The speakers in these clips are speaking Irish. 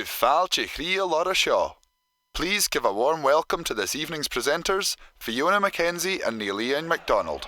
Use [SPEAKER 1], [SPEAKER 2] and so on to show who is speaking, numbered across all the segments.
[SPEAKER 1] to FilmG Chríal Ora Shaw. Please give a warm welcome to this evening's presenters, Fiona, Mackenzie and Iain MacDonald.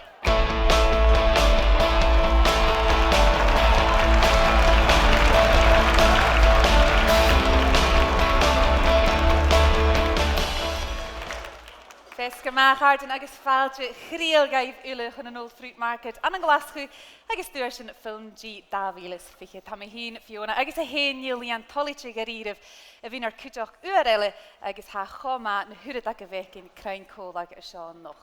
[SPEAKER 2] Fesca agus FilmG Chríal gaibh uile in an Old Fruit Market an glaschu agus Duaisean FilmG dávílas fiche tá hín Fiona agus a héin Niall tolite garíh a bhín ar cúteach uarile agus há chomá na huad a go bhhécinn crain cólag a seán noch.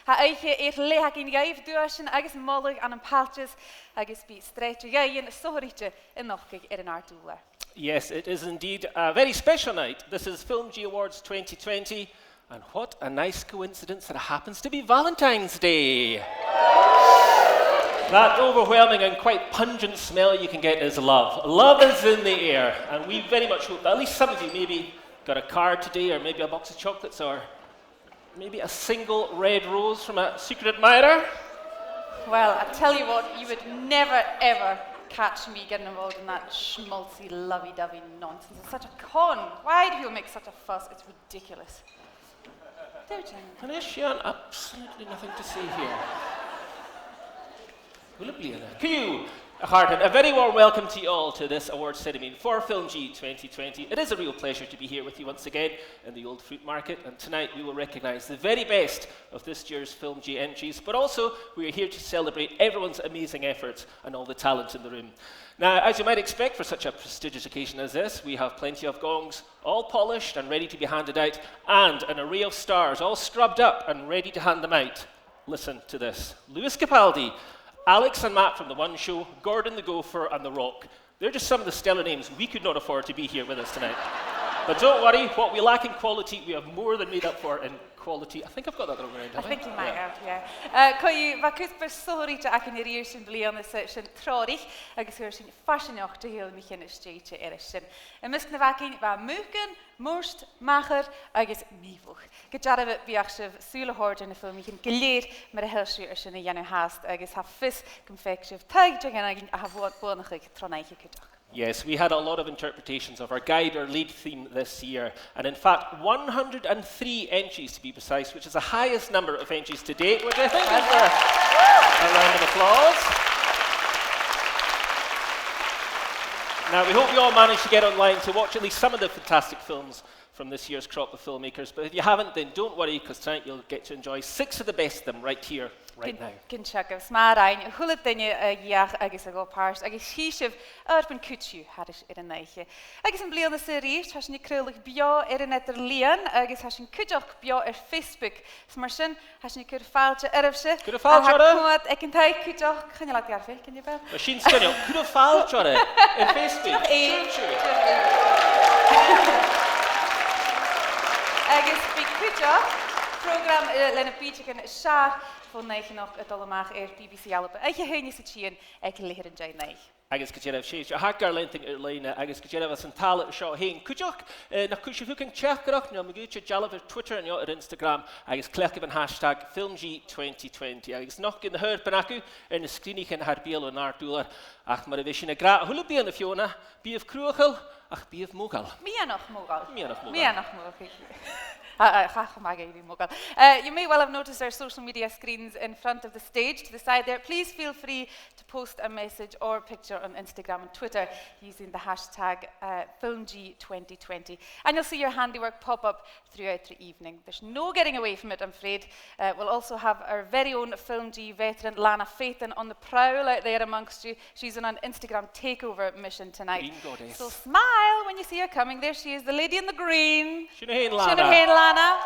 [SPEAKER 2] Tá Oidhche léhacinn gaibh Duaisean agus mollag an paltas agus bí streitte gaíon soirite in nochcaigh ar an ardúla.
[SPEAKER 3] Yes, it is indeed a very special night. This is FilmG Awards 2020. And what a nice coincidence that it happens to be Valentine's Day. That overwhelming and quite pungent smell you can get is love. Love is in the air, and we very much hope that at least some of you maybe got a card today, or maybe a box of chocolates, or maybe a single red rose from a secret admirer.
[SPEAKER 2] Well, I tell you what, you would never ever catch me getting involved in that schmaltzy, lovey-dovey nonsense. It's such a con. Why do people make such a fuss? It's ridiculous.
[SPEAKER 3] And is Iain absolutely nothing to see here? Will it be in a cue? A very warm welcome to you all to this awards ceremony for FilmG 2020. It is a real pleasure to be here with you once again in the Old Fruit Market, and tonight we will recognise the very best of this year's FilmG entries, but also we are here to celebrate everyone's amazing efforts and all the talent in the room. Now, as you might expect for such a prestigious occasion as this, we have plenty of gongs, all polished and ready to be handed out, and an array of stars, all scrubbed up and ready to hand them out. Listen to this. Lewis Capaldi, Alex and Matt from The One Show, Gordon the Gopher and The Rock. They're just some of the stellar names we could not afford to be here with us tonight. But don't worry, what we lack in quality, we have more than made up for in quality. I think I've got that wrong around,
[SPEAKER 2] I think you might have, yeah. Coyu, va cúspar sóirite ac yn i'r sy'n blion sy'n tródich, agus yw'r sy'n fascinoch dy hil mich yn ystéitse sin. Y mysg na facin va múcan, múrst, machar, agus mífwch. Gydaraf y biach sy'n súla hord yn y ffilm mich yn gilyr mar a helsri sy'n y janw hast, agus ha fys gymfeg sy'n taig jagan agin a ha fwad bwynach ag tronaiche cydach.
[SPEAKER 3] Yes, we had a lot of interpretations of our guide or lead theme this year, and in fact 103 entries to be precise, which is the highest number of entries to date, which I think is a round of applause. Now we hope you all managed to get online to watch at least some of the fantastic films from this year's crop of filmmakers, but if you haven't, then don't worry, because tonight you'll get to enjoy 6 of the best of them right here, right now.
[SPEAKER 2] Kinshaka, smarain, hullet dinge jaar agus ago pars, agus hieshev urban kutju hadis in neiche. Agus een bliane serie, has je krullig bio net Lian, agus has je kutjok bio Facebook. Smarsen, has je kur faaltje erfse.
[SPEAKER 3] Kur faaltje ore?
[SPEAKER 2] Ik ken tijd kutjok, kan je laat garve, ken je wel?
[SPEAKER 3] Machine skunjo, kur faaltje ore in Facebook.
[SPEAKER 2] Agus by kutjok, program lenne pietje kan schaar. Van 9 nog het allemaal BBC helpen. Ik ga je zien, ik leer een jij
[SPEAKER 3] Agus Kajera Sheesh, a hagar lenting Erlina, Agus Kajera was Santala Shaw Hain. Kujok, na Kushavukan Chakrak, no Magucha Jalaver Twitter and your Instagram, Agus Klekivan hashtag FilmG 2020. Agus Nok in the Herd Panaku, and the Screenik and Harbiel and Artula, Ach Maravision a Gra, Hulubi and Fiona, be of Cruachel, Ach be of Mogal.
[SPEAKER 2] Mia noch Mogal.
[SPEAKER 3] Mia noch Mogal.
[SPEAKER 2] Mia noch Mogal. You may well have noticed our social media screens in front of the stage to the side there. Please feel free to post a message or picture on Instagram and Twitter using the hashtag FilmG2020. And you'll see your handiwork pop up throughout the evening. There's no getting away from it, I'm afraid. We'll also have our very own FilmG veteran, Lana Faithan, on the prowl out there amongst you. She's on an Instagram takeover mission tonight. So smile when you see her coming. There she is, the lady in the green. Lana.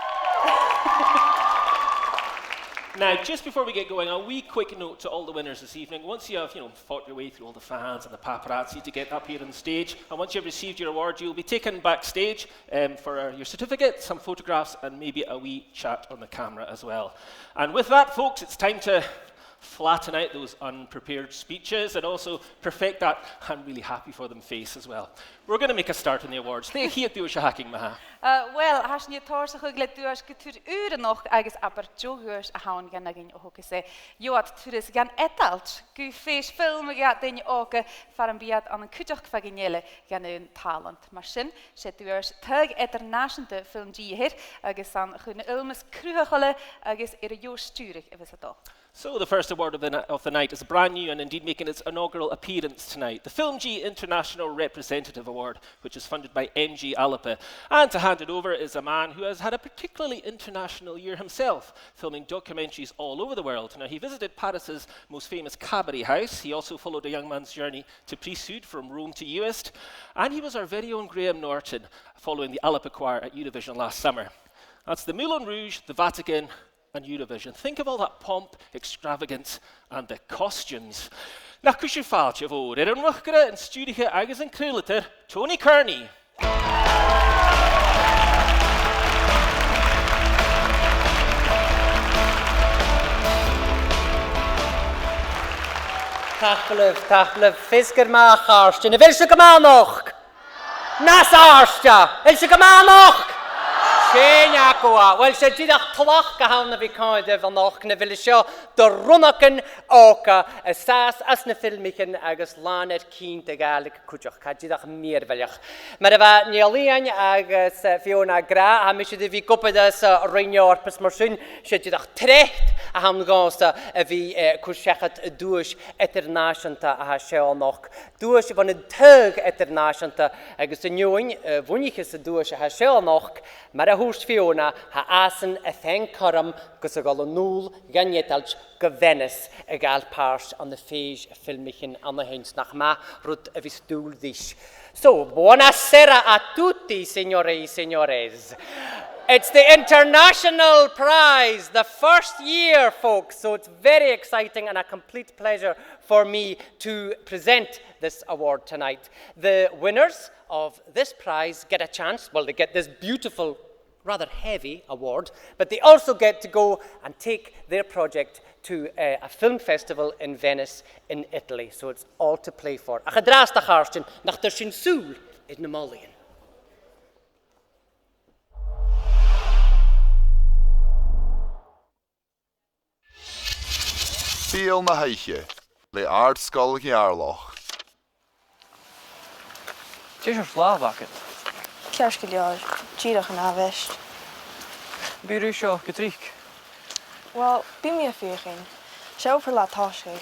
[SPEAKER 3] Now, just before we get going, a wee quick note to all the winners this evening. Once you have, fought your way through all the fans and the paparazzi to get up here on stage, and once you've received your award, you'll be taken backstage for your certificate, some photographs, and maybe a wee chat on the camera as well. And with that, folks, it's time to flatten out those unprepared speeches and also perfect that "I'm really happy for them" face as well. We're going to make a start on the awards. Lea hi Duaisean hacking maha.
[SPEAKER 2] Well, has nie tors chugle duas getur uren noch agus aber jogus a haun gan agin hoke se. Joat turis gan etalt gu fish film gat den oke farmbiat an een kutjach faginele gan een talent machine. Set duas tug international FilmG hier agus an gun ilmes kruhele agus jo sturig is het al.
[SPEAKER 3] So the first award of the night is brand new and indeed making its inaugural appearance tonight. The FilmG International Representative Award, which is funded by MG Alapa. And to hand it over is a man who has had a particularly international year himself, filming documentaries all over the world. Now, he visited Paris's most famous cabaret house. He also followed a young man's journey to priesthood from Rome to Uist. And he was our very own Graham Norton, following the Alapa Choir at Eurovision last summer. That's the Moulin Rouge, the Vatican, and Eurovision. Think of all that pomp, extravagance, and the costumes. Na cwysio ffaltio fod, yn rwchgra yn studicha agus yn cryliter, Tony Kearney.
[SPEAKER 4] Tachlyf, fisgur mach arstia. Na fel sy'n gymanoch? Nas arstia, fel sy'n gymanoch? Shane Aqua. Well, she did a clock on the Vicode van Ochne Villishaw, the Runaken Oka, a Sas as na filmichen agus Lanet Keen de Gaelic Kuchach, Kajidach Meervelach. Madava Niall agus Fiona Gra, Hamish de Vicopedas, Rainior Pesmarsun, she did a trecht, a Hamgosta, a V. Kushachat Duaish Eternashanta, a Hashelnoch, Duaish van a Tug Eternashanta, agus the Newing, Wunichis Duaish a Hashelnoch, Marahus Fiona, ha asen a thank Coram, Gusagal Nool, Ganyetalch, Gavenis, a gal pars on the Fage filmichin on the Hens nach ma, Rut of his stool dish. So, buonasera a tutti, signore, signores. It's the international prize, the first year, folks, so it's very exciting and a complete pleasure for me to present this award tonight. The winners of this prize get a chance, well, they get this beautiful, rather heavy award, but they also get to go and take their project to a film festival in Venice in Italy, so it's all to play for. A gedraasta gaarsten nach der sin soul in Namalian.
[SPEAKER 1] Feel na Oidhche, le aardscoil gearloch.
[SPEAKER 5] Is er Slavaken?
[SPEAKER 6] Kerskeljaar, Tjirach en Avest.
[SPEAKER 5] Bier seo getriek.
[SPEAKER 6] Wel, bí mi a fiochin. Sjou per laat hasig.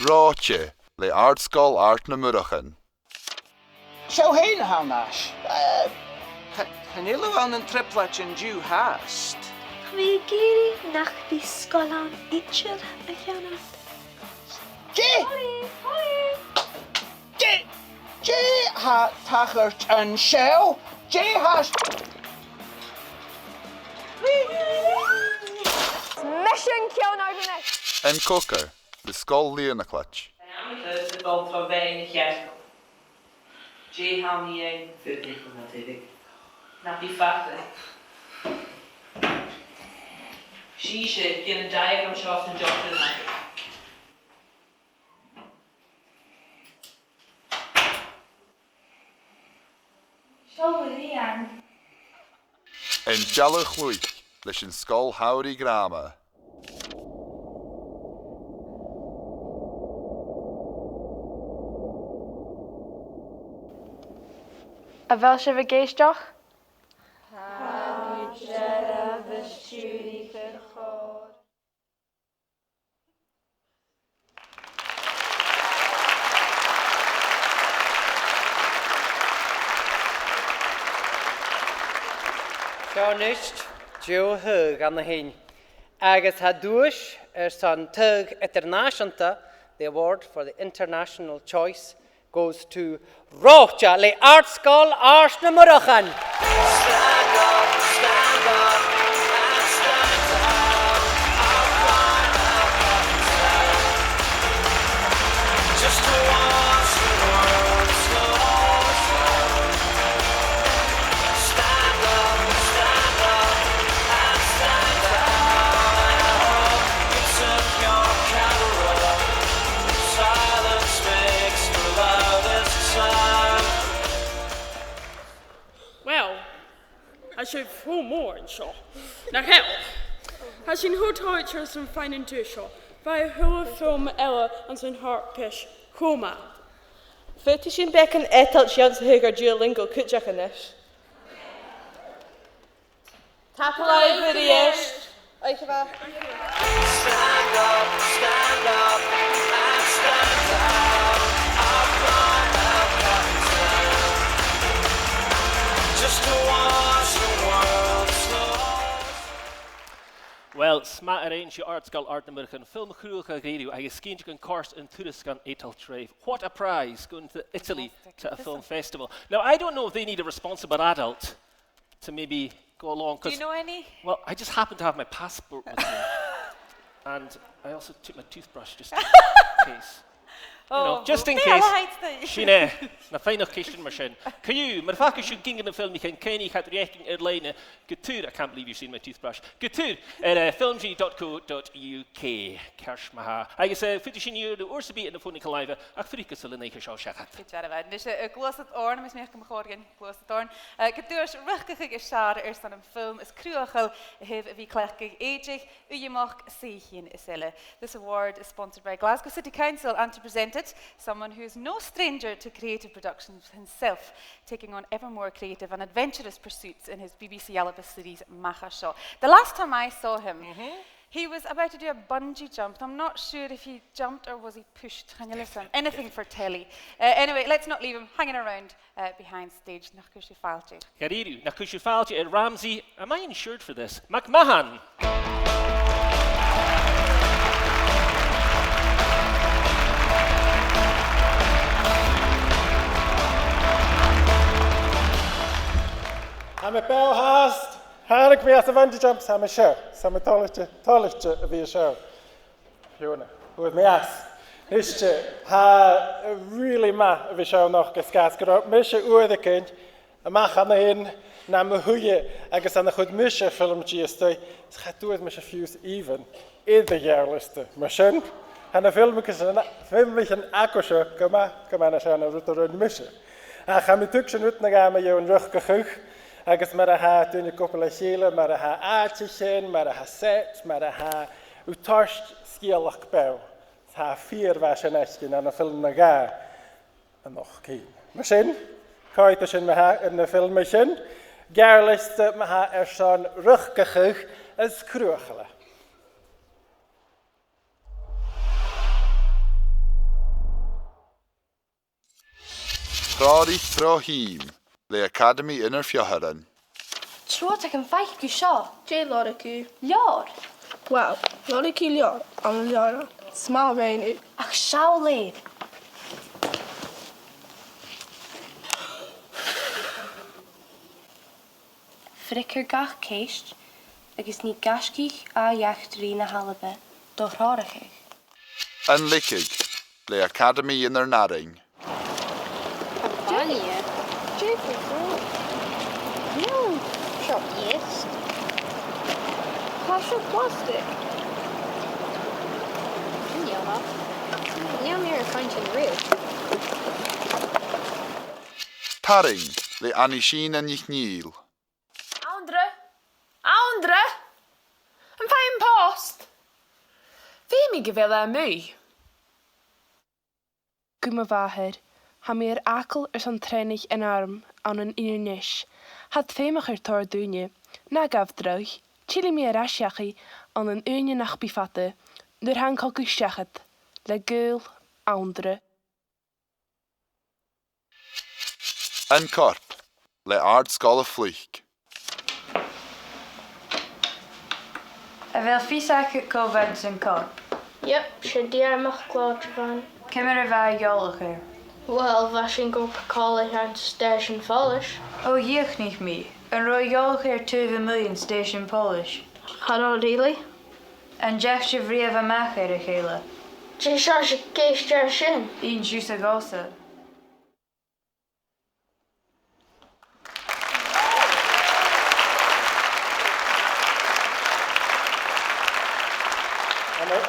[SPEAKER 1] Oidhche, le aardscoil art na Murachan.
[SPEAKER 7] Sjou heen hanash. Hanilo aan een triplet in Jew haast.
[SPEAKER 8] Wie giri nach die skolan itcher a Fiona.
[SPEAKER 7] J ha tachert een shell. J has.
[SPEAKER 6] Mission kill nou de nek.
[SPEAKER 1] En Cocker, de scoil leanaclach.
[SPEAKER 9] Het valt van weinig jaar. J haal niet een. Veel natuurlijk. Naar die vaten. Shisha, in een diagram shaft en dokter maken.
[SPEAKER 8] Zo Iain.
[SPEAKER 1] En jallig luich, leis een scoil howdy grama.
[SPEAKER 6] A wel se we geestdag?
[SPEAKER 4] Journalist, Joe Hug on the Hin. Agus Hadush, son Tug Eternashanta, the award for the international choice goes to Oidhche, le Artscoil Ars na Murachan.
[SPEAKER 10] Just once in the world. sibh mór an seo. Nach hell. Has sin thutáid san feinin tú seo, bhai thua film eile an san harpis chuma.
[SPEAKER 11] Futa sin bechan etalt sean sa thugar Duolingo cúteach anis. Tapalai Vidiest. Oidhche.
[SPEAKER 12] Stand up, and stand up. Just to watch the world slow.
[SPEAKER 3] Well, sma arrange your art skull art American film Cruelka Radio. I skinch can course in Turiscan Etal Trave. What a prize going to Italy to a film festival. Now I don't know if they need a responsible adult to maybe go along.
[SPEAKER 2] Do you know any?
[SPEAKER 3] Well, I just happen to have my passport with me. And I also took my toothbrush just in case. You know, just in case. Sinead, na feinach Christian mar sin. Caillou, mar faca siú gingan na film can Kenny had reacting Erlena. Couture, I can't believe you've seen my toothbrush. Couture at filmg.co.uk. Kershmaha. I guess futi sin you the Ursabi in the phone live. Afrika Selenika Shaw Shakat.
[SPEAKER 2] Goed jaren. Dus glosset orn, mis meer kom gorgen, glosset orn. Couture ruchtige geschar eerst aan een film is cruachel. Heeft wie klerkig Oidhche. U mag zien iselle. This award is sponsored by Glasgow City Council and to present it, someone who is no stranger to creative productions himself, taking on ever more creative and adventurous pursuits in his BBC Alibis series Macha Shaw. The last time I saw him, he was about to do a bungee jump. I'm not sure if he jumped or was he pushed. Can you listen? Anything for telly. Anyway, let's not leave him hanging around behind stage. Nakushu Falchi.
[SPEAKER 3] Gariru, Nakushu Falchi and Ramsey. Am I insured for this? McMahon.
[SPEAKER 13] I'm a bell hast. Harig me as a bungee jumps. I'm a show. I'm a tollage of a show. Fiona, with me ass. Nische ha really ma of a show noch geskas. Got mische the kind. A mach an hin. Na me huye. Agus an a good mische FilmG stay. Het gaat door met fuse even. Ieder jaar liste. Machine. En een filmliche akkusje. Kom aan als je een route rond mische. En ga me tukje uit naar gaan met jou een ruggeguch. Agus mar ha toen ik koppel chéle, mar ha aatje, mar ha set, mar ha utarst skielach bouw. Ha 4 was en eskin aan een film naga. En nog geen. Machine, kijk eens in de film machine. Garliste me ha zo'n ruggeguch als kruchelen.
[SPEAKER 1] Rari Throhim. The Academy inner fioharan.
[SPEAKER 14] Trot ek an feich go seo.
[SPEAKER 6] Jé Loricu.
[SPEAKER 14] Leor.
[SPEAKER 6] Well, Loricu leor, an leor. Small rain.
[SPEAKER 14] Ach seao léir. Fricker gach céist, agus ní gascich a jachtrí na halabe, do rárachig.
[SPEAKER 1] And Lickig. The Academy inner naring.
[SPEAKER 14] Vanya.
[SPEAKER 6] No, shop.
[SPEAKER 14] Yes.
[SPEAKER 6] Plastic plastic.
[SPEAKER 14] Ja. Now meer finding real.
[SPEAKER 1] Taring. The Anishin and Niall.
[SPEAKER 15] Andre! Yn ffain post! Fi mi gyfela mwy.
[SPEAKER 6] Gwma fahir. Ha mi akel san trenig en arm an een innish. Had femach tor dunje. Na gaf drug. Chili mi asiachi an een unje nach bifatte. Dur han kalku sjachet. Le geul Andre.
[SPEAKER 1] En Korp. Le Ard Scholar Fleek.
[SPEAKER 16] Wel fisache COVID yn corp.
[SPEAKER 17] Yep, should dear mach glad van.
[SPEAKER 16] Cymmer y fa iolwch
[SPEAKER 17] Wel, fashion go per college and station Polish.
[SPEAKER 16] O ych nicht mi. Yn rhoi iolwch 2 million station Polish.
[SPEAKER 17] Hello, really?
[SPEAKER 16] En Jack si vriaf amach y chile.
[SPEAKER 17] Je charge geest jaar sin.
[SPEAKER 16] Un siws a gosa.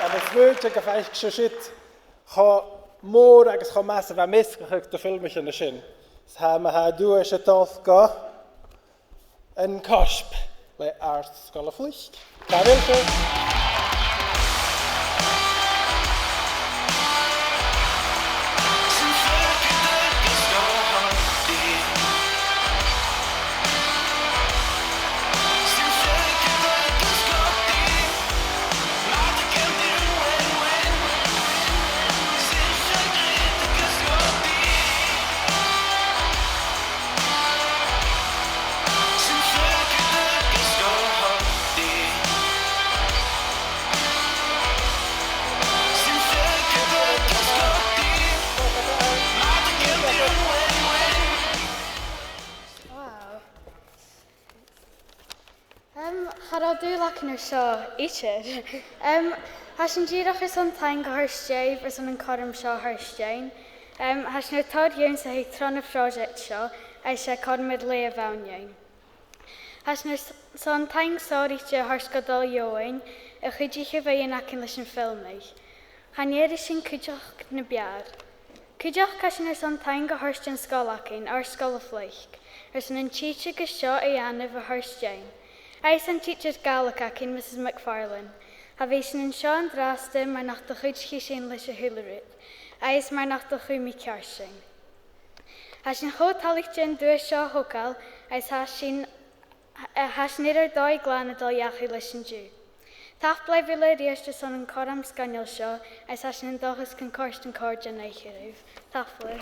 [SPEAKER 13] En het woordje gevecht gezit, ga moor agus ga massive a misgehukt de filmetje in de zin. Ze hebben haar Duaisean FilmG, Yn cosb le art sgol y fflych. Gael
[SPEAKER 17] Harald dúlach yn yr sio, eisiau. Has yn gyrach ys o'n ta'n gyhyrstiau, fes o'n corym sio hyrstiau'n. Has yn tod iawn sy'n heith tron y prosiect sio, eisiau cormyd le y fawn iawn. Has yn son ta'n sor eisiau hyrsgodol iawn, y chydych y feien ac yn lys yn ffilmig. Hanier ys yn cydioch na biar. Cydioch cas yn son ta'n gyhyrstiau'n sgol ac yn ar sgol y ffleich. Ys yn teacher gysio ei anaf y hyrstiau'n. Eis yn teacher galach ac yn Mrs McFarlane. Ha feis yn Sean draste mae nach dy chyd chi sy'n lys y hylryd. Eis mae nach dy chwy mi ciarsyn. Has yn chod talich dyn dwy sio hogal, eis has nid ar doi glan y dol iach i lys yn dwi. Taf blai fila rias dy son yn coram sganiol sio, eis has yn dochus cyn corst yn cord yn eich rwyf. Taf blai.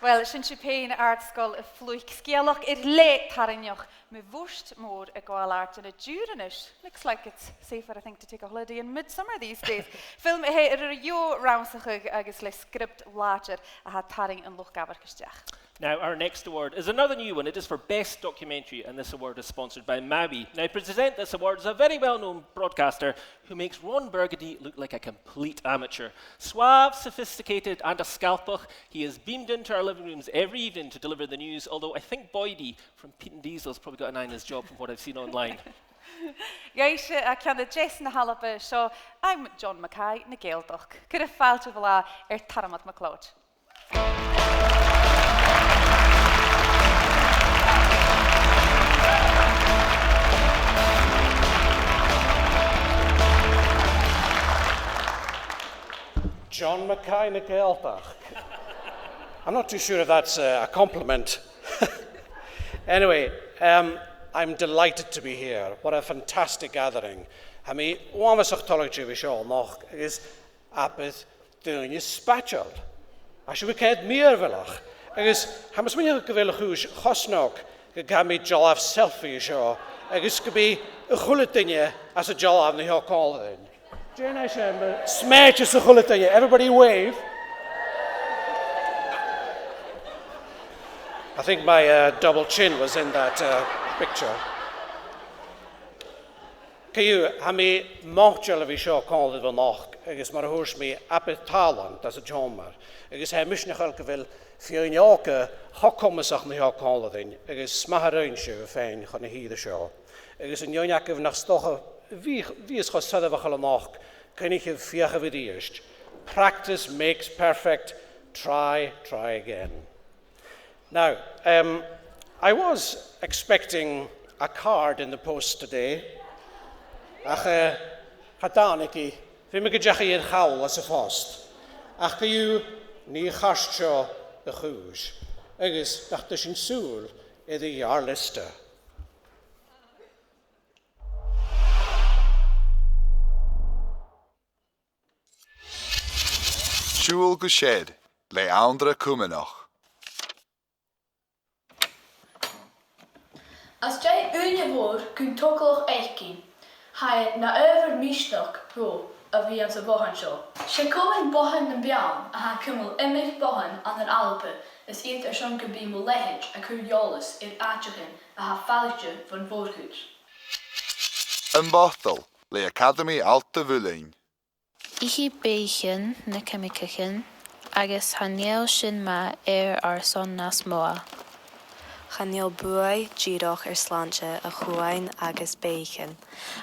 [SPEAKER 2] Wel, sy'n siwpein art sgol y fflwyc sgielach i'r le tarinioch. Me wwst môr y gwael art yn y dŵrinish. Looks like it's safer, I think, to take a holiday in midsummer these days. Film he yr rio raunsachig agus le script lager a ha taring yn loch gabar cysdiach.
[SPEAKER 3] Now, our next award is another new one. It is for Best Documentary, and this award is sponsored by Maui. Now, to present this award is a very well-known broadcaster who makes Ron Burgundy look like a complete amateur. Suave, sophisticated, and a scalpel, he is beamed into our living rooms every evening to deliver the news, although I think Boydie from Pete and Diesel's probably got an eye on his job from what I've seen online.
[SPEAKER 2] Iaise a cian y Jes na halaba, so I'm John Mackay na Gaeldoch. Cyda ffail to fila taramad MacLeod.
[SPEAKER 18] John Mackay na Gaeltach. I'm not too sure if that's a compliment. Anyway, I'm delighted to be here. What a fantastic gathering. I mean, one of us is apeth doing is spatchel. I should be called meer villach. Agus hamas minne gewillig hosnog gami jolaf selfie show. Agus could be a hulletinje as a jolaf ni ho call it. Smash is a hulletinje. Everybody wave. I think my double chin was in that picture. Caillou, hami mochtjel vi show call it vanoch. Agus mar hús mi apeth talan, das a jomar. Agus he misnachal gewil Fiona hokommasach ni ho call it. Agus smaharein show fein chana hi the show. Agus in jonak of nach stocha wie is gosada vachal noch. Kan ik vier video's. Practice makes perfect. Try again. Now, I was expecting a card in the post today. Ach, hadaniki, fi me gydjach i'r chawl as y ffost. Ach gyw ni chastio y chwys. Agus, dach dys yn sŵl iddi ar lista.
[SPEAKER 1] Siúl go shed, le andra cumanoch.
[SPEAKER 19] As jay unje woord kun tokkelig eikin. Hij na over mistok ro of wie aan zijn bohan show. Ze komen bohan en bian en hij kummel immer bohan aan een alpe. Is eet er zo'n gebiemel lehig en curiolis in aatjegen en haar falletje van voorgoed.
[SPEAKER 1] Een bothel, le Academy Alta Vulling.
[SPEAKER 20] Ichi beichen na cemicachin, agus haniel sin ma ar son nas moa.
[SPEAKER 21] Chanil buai giroch slanche a chuain agus beichen,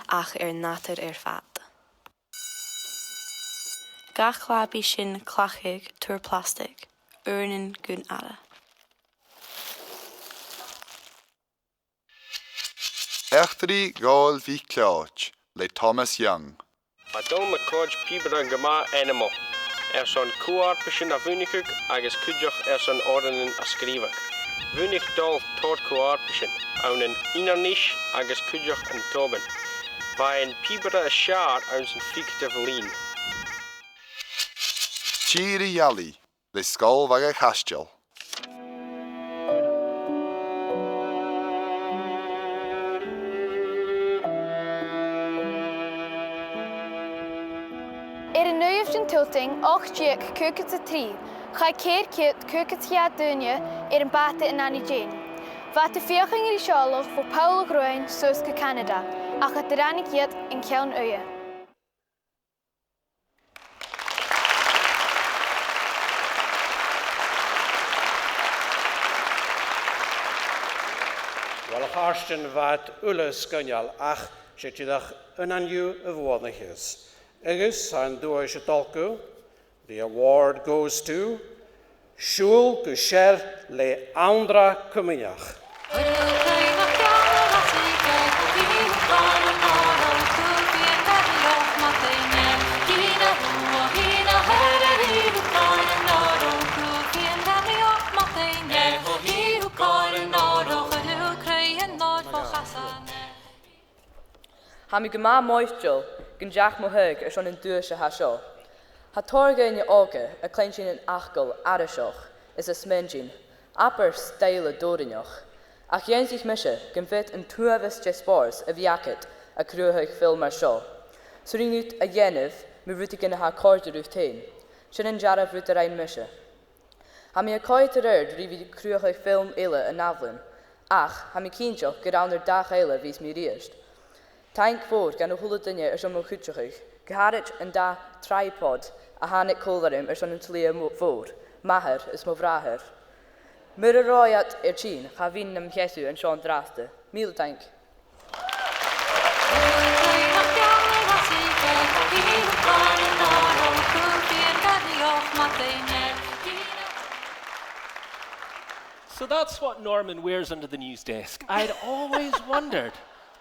[SPEAKER 21] ach natur fat. gach labi sin clachig tuair plastic, urnin gun ada.
[SPEAKER 1] Echtri gáil bhí cláit le Thomas Young.
[SPEAKER 5] A dom a cóid píbara gama enamo. Son cuaarpa sin a bhuinicig agus cúideach son ordanin a scríbach. Bhuinig dul tóir cuaarpa sin, an inarníis agus cúideach an tóban. Ba an píbara a seaar an san ficta bhlín.
[SPEAKER 1] Tíri Yali le scáil bhaga chastil.
[SPEAKER 22] Tilting 8 cúcat a 3, chai céir ciut cúcat chiad dúine an bata in Annie Jane. Bhat a fiochan í seálach fó Paula Groin sos go Canada, ach a rannig iad in ceann uia.
[SPEAKER 18] Wel a chárstin bhat ula sgynal ach sé tidach yn anniu y fwodnachus. Agus an Duaisean FilmG, the award goes to Siúl go sér le Andra Cumineach.
[SPEAKER 11] Ha mi gyma moethjol, gyn jaach mo hug son yn Duaisean ha sio. Ha torgain oge a klein sin yn achgol ar y sioch, is a smengin, apper steile dorinioch. Ach Iain sich mische, gyn fit yn tuavis jespors a viacet a cruhig film ar sio. So ring ut a yenif, mi ruti gyn ha corder uf tein. Sin yn jaraf rut ar ein mische. Ha mi a coet ar erd rifi cruhig film eile a naflin. Ach, ha mi cienjoch gydawn dach eile vis mi riest. Tank fór gan o hwla dynia son mewn chwtioch, gyharit yn da tripod a hanet colarim son yn tlia fór, maher ys mo vraher. Myr y roiat tîn, cha fi'n am chesu yn Sean draste. Mil tank.
[SPEAKER 3] So that's what Norman wears under the news desk. I'd always wondered.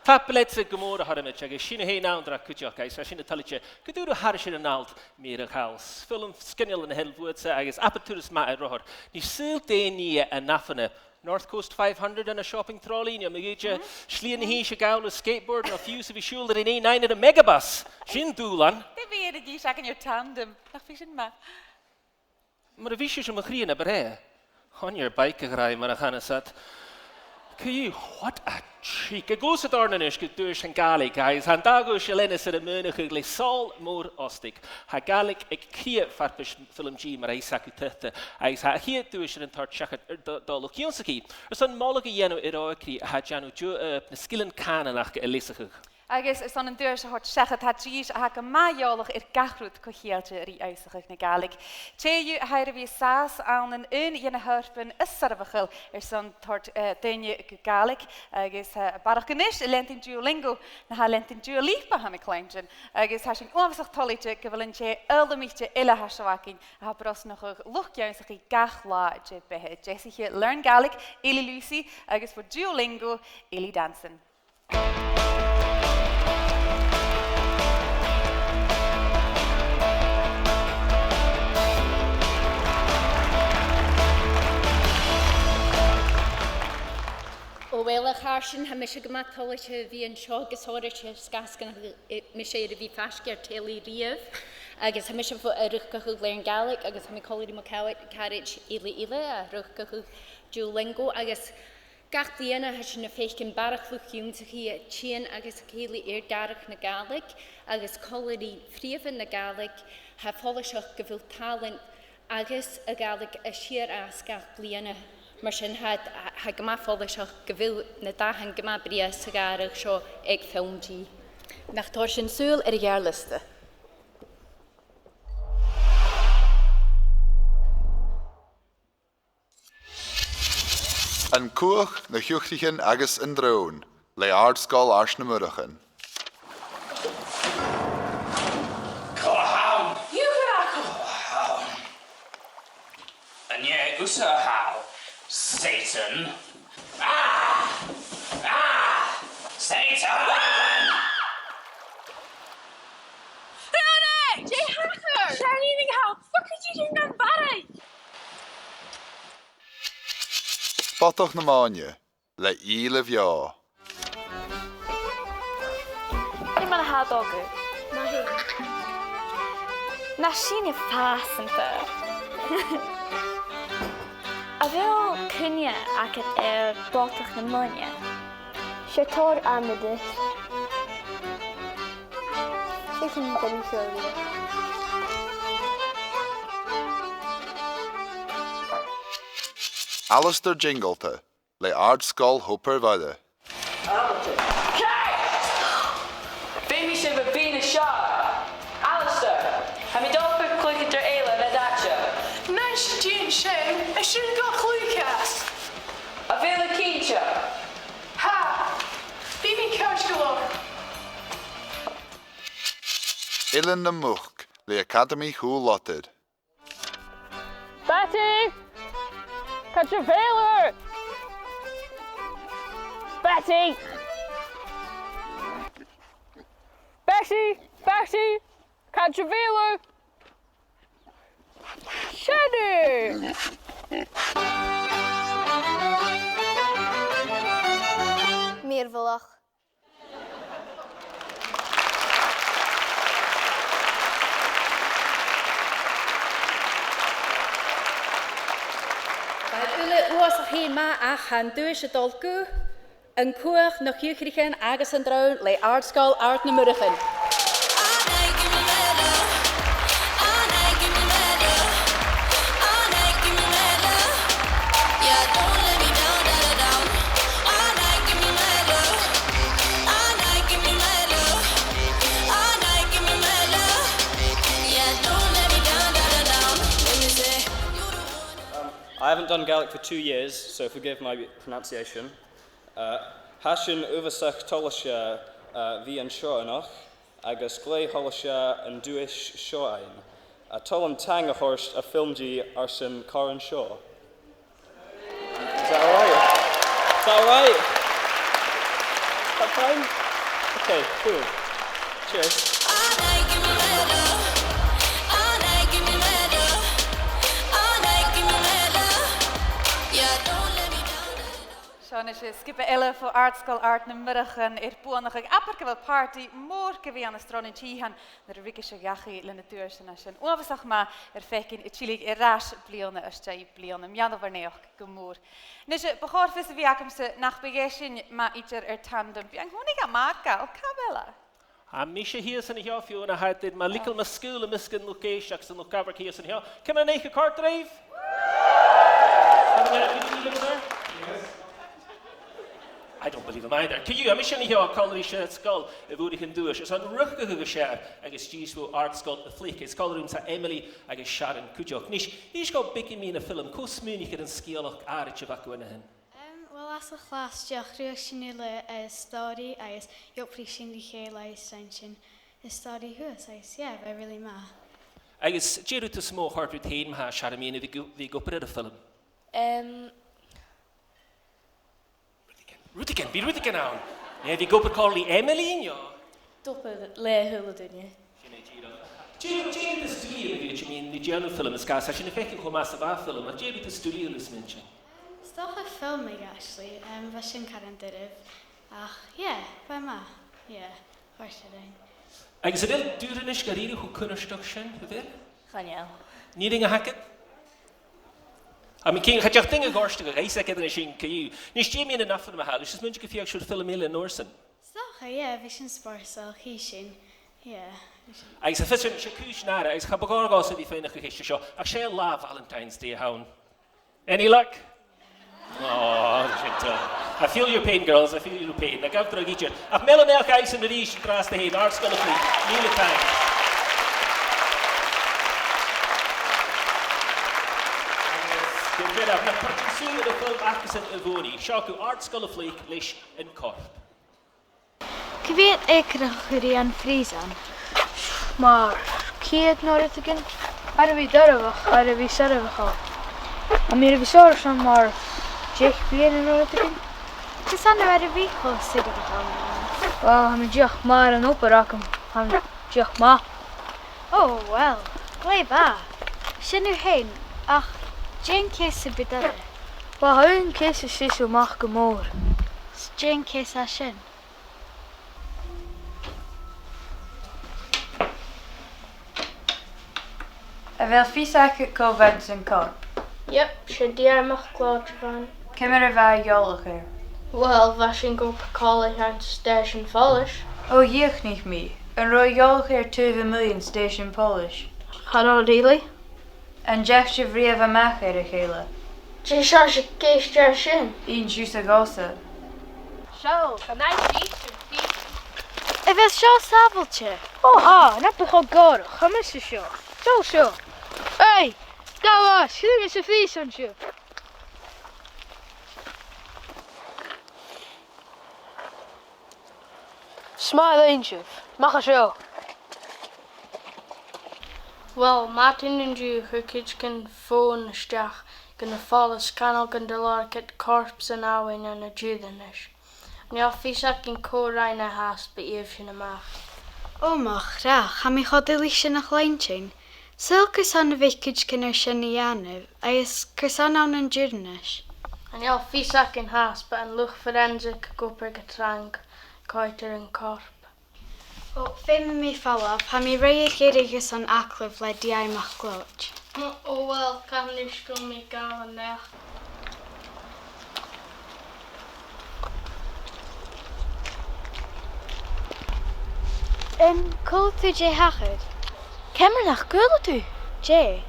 [SPEAKER 3] Tapletsa gomóra harimit agus sinna hé nándra cúteach agus sinna talite godúra har sin an alt méra chaos. Film skinil in helbútsa agus apatúras ma a rohar. Ní síl déní a nafanna North Coast 500 in a shopping trolley, ni magige slíon hí se gaul a skateboard no fuse of shoulder in A9 in a megabus. Sin dúlan.
[SPEAKER 2] They be a gí in your tandem. Nach fi sin ma.
[SPEAKER 3] Mar a víse sem a chrína bare. On your bike a grai mar a chanasat. Cú, what a treat. Go sa darnanish go Duaisean Gaelic, guys. Han dago se lennis ar a mynach le sol mór ostig. Ha Gaelic ag cria farpish FilmG mar eis acu tyta. Ais ha hiad Duaisean an tart siachat dolo cionsaki. Son molag a yenu iroicri ha janu jo na skillan cananach a lisachug.
[SPEAKER 2] Agus is an Duaisean hort sechat ha drís a ha go maiolach gachrút co chialte rí ausachach na Gaelic. Téju a hair vi sas an an jena hurpen is sarvachil son tort daine go Gaelic agus barach ganis lentin Duolingo na ha lentin Duolipa ha me kleintin agus ha sin onvasach tolite govilin je ulmite illa haswakin ha bros noch luchtjounsach I gachla je behe Jessica learn Gaelic Eli Lucy agus for Duolingo Eli dansen.
[SPEAKER 23] Wel a charsin ha mis go mat toliche vi an seo gus háirte scascan mis sé a bhí feiscear téalaí riamh agus ha mis fo a rucha chu léir Gaelic agus ha mi choirí mo carriage ile a rucha chu Duolingo agus gach bliana ha sin na fécin barach fluchiúntaí tían agus chéala darach na Gaelic agus choirí fríomhan na Gaelic ha fólaseach go bhfuil talent agus a Gaelic a siar as gach bliana. Mar sin ha gyma fólaseach go bhfuil na dahan gyma bria sa garach seo ag FilmG. Nach tóir sin súil ar a ghearliste.
[SPEAKER 1] An cuach na hiúchtichen agus an drón, le ardscoil ars na murachan.
[SPEAKER 12] Cohound!
[SPEAKER 15] You could
[SPEAKER 12] Satan! Ah! Ah! Satan!
[SPEAKER 10] Fiona! Jay Hacker! Shining how? Fuck you doing that bad?
[SPEAKER 1] Botach na máine, le íle bheo.
[SPEAKER 22] Ní man há dogu. Na sin fásanta. A bhfuil cynne agad botach na máine.
[SPEAKER 17] Se tóir amide. Se cyn dyn siwr.
[SPEAKER 1] Alistair Jingleton, le ard skull hopper vada.
[SPEAKER 11] Baby should have been a shot. Alistair, have you done for click at Ailen at Dacha?
[SPEAKER 10] Nice Jean Shane, I shouldn't got Lucas.
[SPEAKER 11] A Villa Keacha.
[SPEAKER 10] Ha! Baby couch galore.
[SPEAKER 1] Ilan na much, le Academy Hú Lotted.
[SPEAKER 10] Betty! Catch a veiler! Betty! Betty! Betty! Catch a veiler! Shady!
[SPEAKER 22] Meervalach.
[SPEAKER 23] Was a hí ma a chan Duaisean dolgu, an cuach nach hiúchrichen agus an drown le aardskáil art na murichin.
[SPEAKER 7] I haven't done Gaelic for 2 years, so forgive my pronunciation. Hashin uvasach tolasha vi an shoanach, agus glei holasha and Duaish shoain. A tolam tang a horst a FilmG arson Coran Shaw. Is that alright? Is that alright? Is that fine? Okay, cool. Cheers.
[SPEAKER 2] Sean is skippe elle voor aardschool art na middagen buanach apper wel party morgen wie aan de strand in Chihan de rikische jachi le natuursen as en oversag ma fekin chili ras blione as jy blione miander wanneer gemoor. Nes begor vis wie akemse nach begeshin ma iter tandem. Wie honig maka o kabella.
[SPEAKER 3] Misha hier zijn hier Fiona had dit maar likkel met school en misken location en nog cover hier zijn hier. Kan een eigen kart drive? I don't believe him either. Can you? I'm sure you have a colony shirt skull. If we can do it, it's on the roof of the share. I guess Jesus will art skull the flick. It's called room to Emily. I guess Sharon Kujok. Nish got big me in a film. Co smooth you can scale up arch of in a hen.
[SPEAKER 17] Well, as a class, Jack reactionile a story. I guess you're preaching the hell extension. A story who says, yeah, I really ma.
[SPEAKER 3] I guess Jerry to small heart with him has Sharon me if we go put it a film. Rudiken, be Rudiken now. Yeah, we go per Carly Emily in your.
[SPEAKER 21] Doppe le hulle doen je.
[SPEAKER 3] Jerry the studio, if you mean the journal film is gas. I should effectively come as a film, but Jerry the studio is mentioned.
[SPEAKER 17] It's toch a filming actually. Was in Karandiv. Yeah, by ma. Yeah, waar should I?
[SPEAKER 3] Ik zei dat duurde niet carrière hoe kunnen stukje weer?
[SPEAKER 21] Geniaal.
[SPEAKER 3] Niet dingen hakken. I king had je dingen gorstig. Hij zei dat er geen keu. Niet je meer een afval me halen. Dus mensen die should film in Norsen.
[SPEAKER 17] Toch, yeah, vision sparsel, hishin. Yeah.
[SPEAKER 3] Ik zei vissen shakush nara. Ik heb begonnen als die fijne gegeven show. Ik zei la Valentine's Day houden. Any luck? Oh, shit. I feel your pain, girls. I feel your pain. I got to get you. I've melon elk ice in the dish across the head. Art's gonna flee. Nearly time. Get rid of. Now, pursue the film accent of Oni. Shaku, Art's gonna flee. Lish in Corp.
[SPEAKER 22] Květ ekra an Friesan. Maar kiet Nordigen. Are we darvach? Are we sarvach? Amir we sorsan maar
[SPEAKER 17] Jech bíon an roidegan? Cos an ar a bhí cho sidig an. Well, I'm Jech mar an operacham. I'm Jech ma. Oh, well, glei ba. Sin hain, ach, Jane case a bidare. Well, hain case a sisho mach gomor. Jane case a sin.
[SPEAKER 16] A bhfuil fiosach cóhhaid san corp.
[SPEAKER 14] Yep, sé diarmach clóid van.
[SPEAKER 16] Cimar a bheith geolach ar.
[SPEAKER 14] Well, bheith sin go college an station Polish.
[SPEAKER 16] Ó dhéoch ní mí, an roi geolach ar 2 million station Polish.
[SPEAKER 14] Hello, really?
[SPEAKER 16] An deach se bhríomh amach ar a chéile.
[SPEAKER 14] Dé seo sé céiste sin.
[SPEAKER 16] Íon siús a gása.
[SPEAKER 14] Seo, gan I fi? I bheith seo sabalte. Oh, na bych o gor, chamis y seo. Seo. Ei, gawa, sydd mis y ffys o'n sio. Smael eentjef, mag er zo. Wel, Martin en Ju, gekits kan phone stach, kan de valles kanal kan de larket korps en ouwen en de judenis. Nu afvisak in koreine haast bij even een maag.
[SPEAKER 17] Oh, mag graag. Ga mi god elisje nog lijntje. Zulke aan de wikkids kan sin Iain, hij is kersan aan een judenis.
[SPEAKER 14] En ja, visak in haast bij een luchtforensic koper getrank, koiter en korp.
[SPEAKER 17] Oh, fem mi fall af, ha mi rei gerigus an aclef le diai mach gloch.
[SPEAKER 14] Oh wel, kan nu school me gaan nech.
[SPEAKER 17] Cool tu je hachid?
[SPEAKER 14] Kemmerlach gulde tu?
[SPEAKER 17] Jay.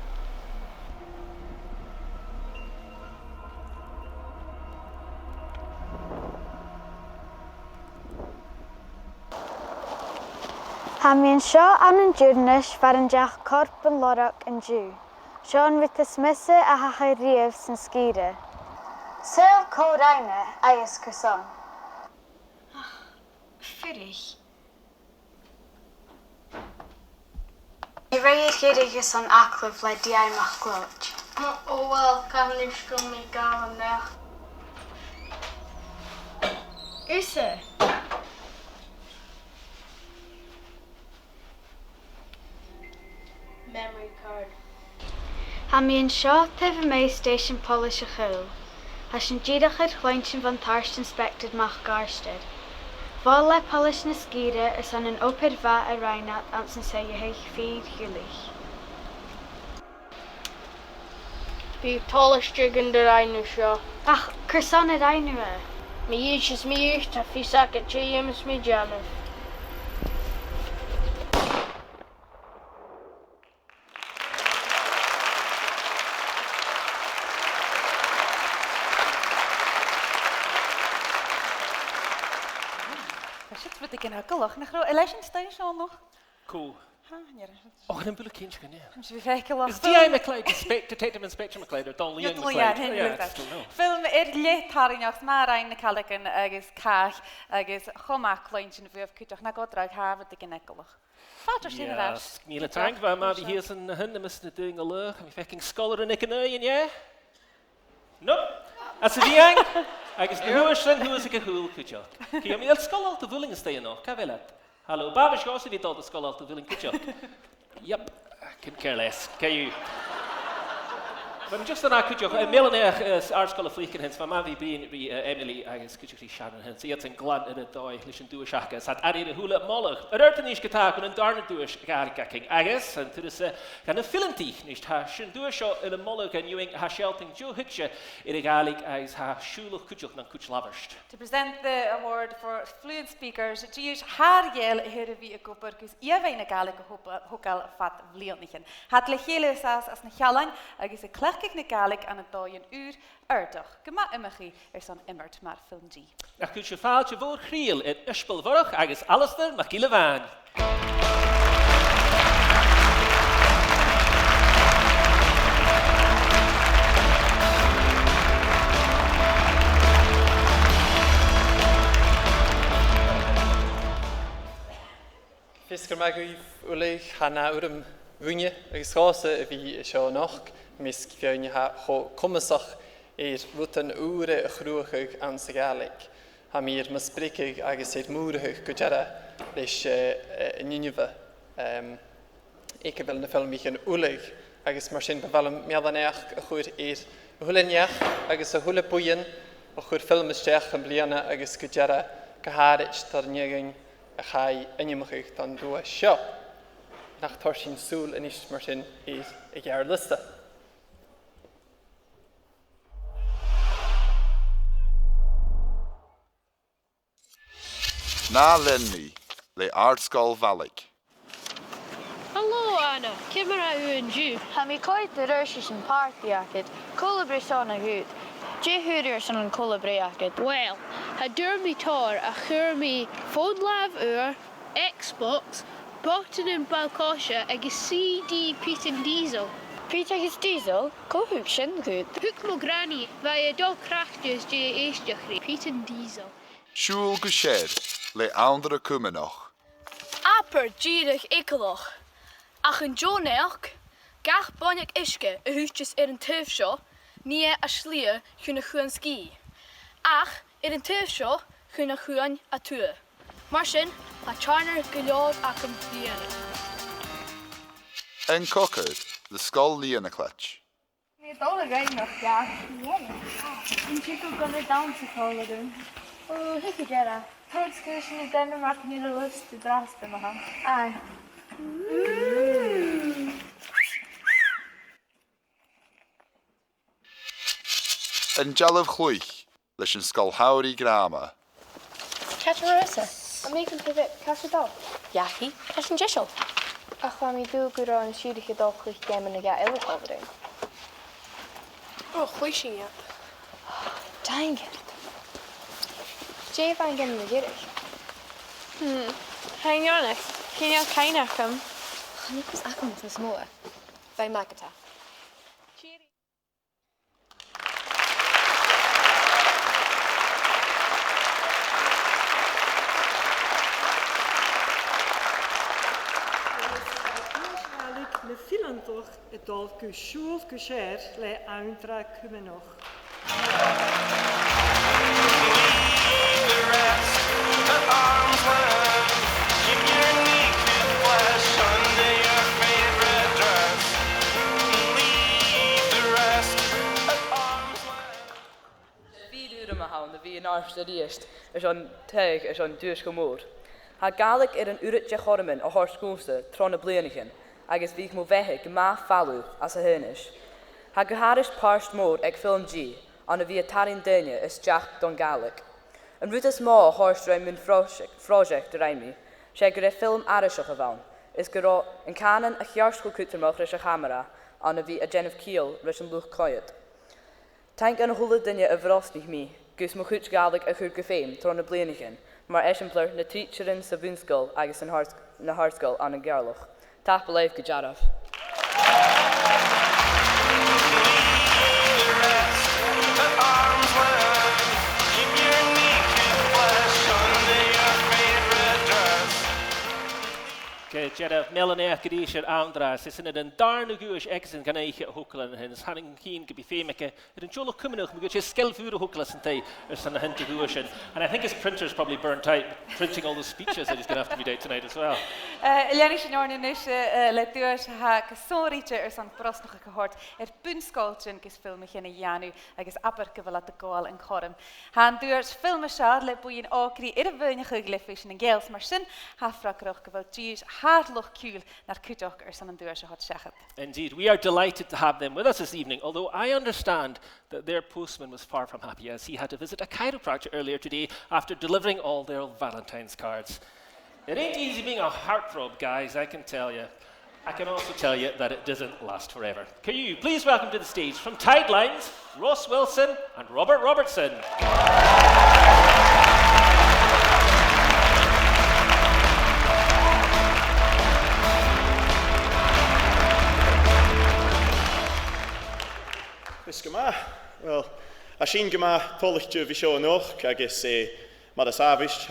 [SPEAKER 17] Ha mi an seo an an dúrnis var an deach corp an lorach an dú. Sean with the smisse a hacha riamh san scíre. Sil códaine agus curson. Fyrich. I rei gerigus an aclef le diaimach gloch.
[SPEAKER 14] Oh wel, kan nu school me gaan nech.
[SPEAKER 17] Use.
[SPEAKER 14] Memory card.
[SPEAKER 17] Ha mi an seo tef mé station Polish a chuil. Ha sin ddíadach ar chláintin van tarst inspected mach garsted. Bhá le Polish na scíre ar san an opid bha a reinat an san sé heich fíd hiúlich.
[SPEAKER 14] Bhí tálaiste de rainú seo.
[SPEAKER 17] Ach, cursan a rainú e.
[SPEAKER 14] Mi is mi a fisak a James mi janif.
[SPEAKER 2] Wat ik in haar kollig. Een lijstje staan nog.
[SPEAKER 3] Cool. Och, een bulle kindje kan ja.
[SPEAKER 2] Is
[SPEAKER 3] die jij McLeod, detective inspector McLeod, dan Iain McLeod.
[SPEAKER 2] Film leed haar in jacht maar een kalken agus kaag agus gomaak kleintje voor kutoch na god draag haar wat ik in kollig. Vater zin eruit.
[SPEAKER 3] Niall tank waar maar die hier zijn hunde missen de dingen lug. We fucking scholar en ik en ja. Nope. As die yang. Agus de hoorsen hoe is ik een goel kutjak. Kie me al scholar te vulling stay nog. Ka wel het. Hallo, Babish goes to the scholar to willing kutjak. Yep, I couldn't care less. Can you? But just an kutjak. Millionaire art scholar fleeking hens. Maar wie being Emily, I guess kutjak die Shannon hens. Ze had een glant in het dooi. Listen Duaiseach. Ze had Arie de hule mollig. Het er niet getaken en daarna Duaiseach. I guess. En toen is gaan een filmtie niet. Ha, schon Duaiseach in een mollig en Ewing ha shelting Oidhche in de galig as ha schulig kutjak dan kutjlaverst.
[SPEAKER 2] To present the award for fluent speakers, Gius haar jel here wie ik op erkus even een galig hokal vat vlionigen. Het legele saas als een galang, agus een klekig ne galig aan het doien uur ertoch. Gema immergie zo'n immert maar FilmG.
[SPEAKER 3] Ach kun je faaltje voor griel in Uspelvorg, agus Alistair McKillevaan.
[SPEAKER 4] Fisker mag u ulig hana urm wunje, agus gase wie seo noch, mis Fiona ha ho kommesach Rút an úra a chrúchaig an sa gaelig. Ha mír masbricig agus múraigh go deara leis Nineveh. Éice bhfuil na filmí an úlaigh agus mar sin bhfuil meadaneach a chuir thulineach agus a thula buin a chuir filmisteach an bliana agus go deara go háirit tar neagain a chai inimechaig don dua seo. Nach tar sin súl inis mar sin i ghear lista.
[SPEAKER 1] Na lenni, le Ardscoil Vallig.
[SPEAKER 6] Hello, Anna. Cymra yw ju.
[SPEAKER 22] Ha mi coed y rwys yn party acid, colibri son a hwyd. Je hwyr son yn colibri acid.
[SPEAKER 6] Wel, ha dur mi tor a chur mi phone laf Xbox, bottom yn balcosha ag y CD Peter Diesel.
[SPEAKER 22] Peter his Diesel? Co hwg sy'n hwyd?
[SPEAKER 6] Hwg mo granny, fai a dog crachtus je eistachri, Peter Diesel.
[SPEAKER 1] Siúl go séir, le andra cumanoch.
[SPEAKER 22] Aper gierig ikkeloch. Ach yn joneach, gach bonnig iske a hwtjes een tufsho, nie a slier chun a chuan ski. Ach, een tufsho chun a chuan a tuur. Marsin, a charner gelood ach een diene.
[SPEAKER 1] En cockerd, de skull liana clutch.
[SPEAKER 22] Niet alle gein nog, ja. In chico gonna down to call doen. Oh, hikke jera. Third excursion is then mark near the list to draft them, huh? Aye.
[SPEAKER 1] En jallah chluich, leis an skull howry grama.
[SPEAKER 22] Catch Marissa. I'm making for it. Catch a dog.
[SPEAKER 6] Jackie, catch an jishel.
[SPEAKER 22] Ach, waar mi doe goed aan schiedige dog chluich gamen en ga elk over.
[SPEAKER 10] Oh, chluishing yet.
[SPEAKER 22] Dang it. Jay van gem de gierig.
[SPEAKER 10] Hang on it. Can you kind of come?
[SPEAKER 22] Nikus akom van smoor. Bij Makata.
[SPEAKER 8] Le filantoch het al kushoef kusher le aantra kumenoch.
[SPEAKER 11] De wie een arste riest, is een teig, is een duurs gemoed. Ha galig een uurtje gormen, a haar schoolste, tronne blenigen, agus wie ik moet weg, gemaaf falu, als een hunnisch. Ha geharisch parst moed, ek FilmG, aan de wie tarin dunje is Jack don galig. Een route small horstrein mijn project de rijmi, zij gere film arische gewoon, is gero een kanen a jaarskoolkutter mogelijk een camera, aan de wie a Jen of Kiel, rus een lucht kooit. Tank aan hule dunje a verrast niet mee. Gus mo goed galig a goed gefeim, tronne blenigen, maar eschempler na teacherin sa vunskul agus na harskul aan een gerloch. Tap beleef gejaraf.
[SPEAKER 3] Jeda Melanie Kadisha Andras is in een darne guish exen kan eigen hoekelen en is hanning keen could be fameke it in jolo kumenoch we get skillfure hoekelen and they is an hint guish and I think his printer's probably burnt out printing all the speeches that he's going to have to be day tonight as well.
[SPEAKER 2] Lenny Sinorne is le duurs ha sonrietje is aan pros nog gehoord punskoltjen is filmig in janu agus apperke wel at goal en chorm. Han duurs filme shad le boeien okri wenige glyfish en gels maar sin ha frakroch gewel cheese hartloch cool naar kutoch aan een duurse hot zeggen.
[SPEAKER 3] Indeed, we are delighted to have them with us this evening, although I understand that their postman was far from happy as he had to visit a chiropractor earlier today after delivering all their Valentine's cards. It ain't easy being a heartthrob, guys, I can tell you. I can also tell you that it doesn't last forever. Can you please welcome to the stage from Tidelines, Ross Wilson and Robert Robertson.
[SPEAKER 9] Is gema, wel, als je gema tolletje visio nog, agus maar dat avond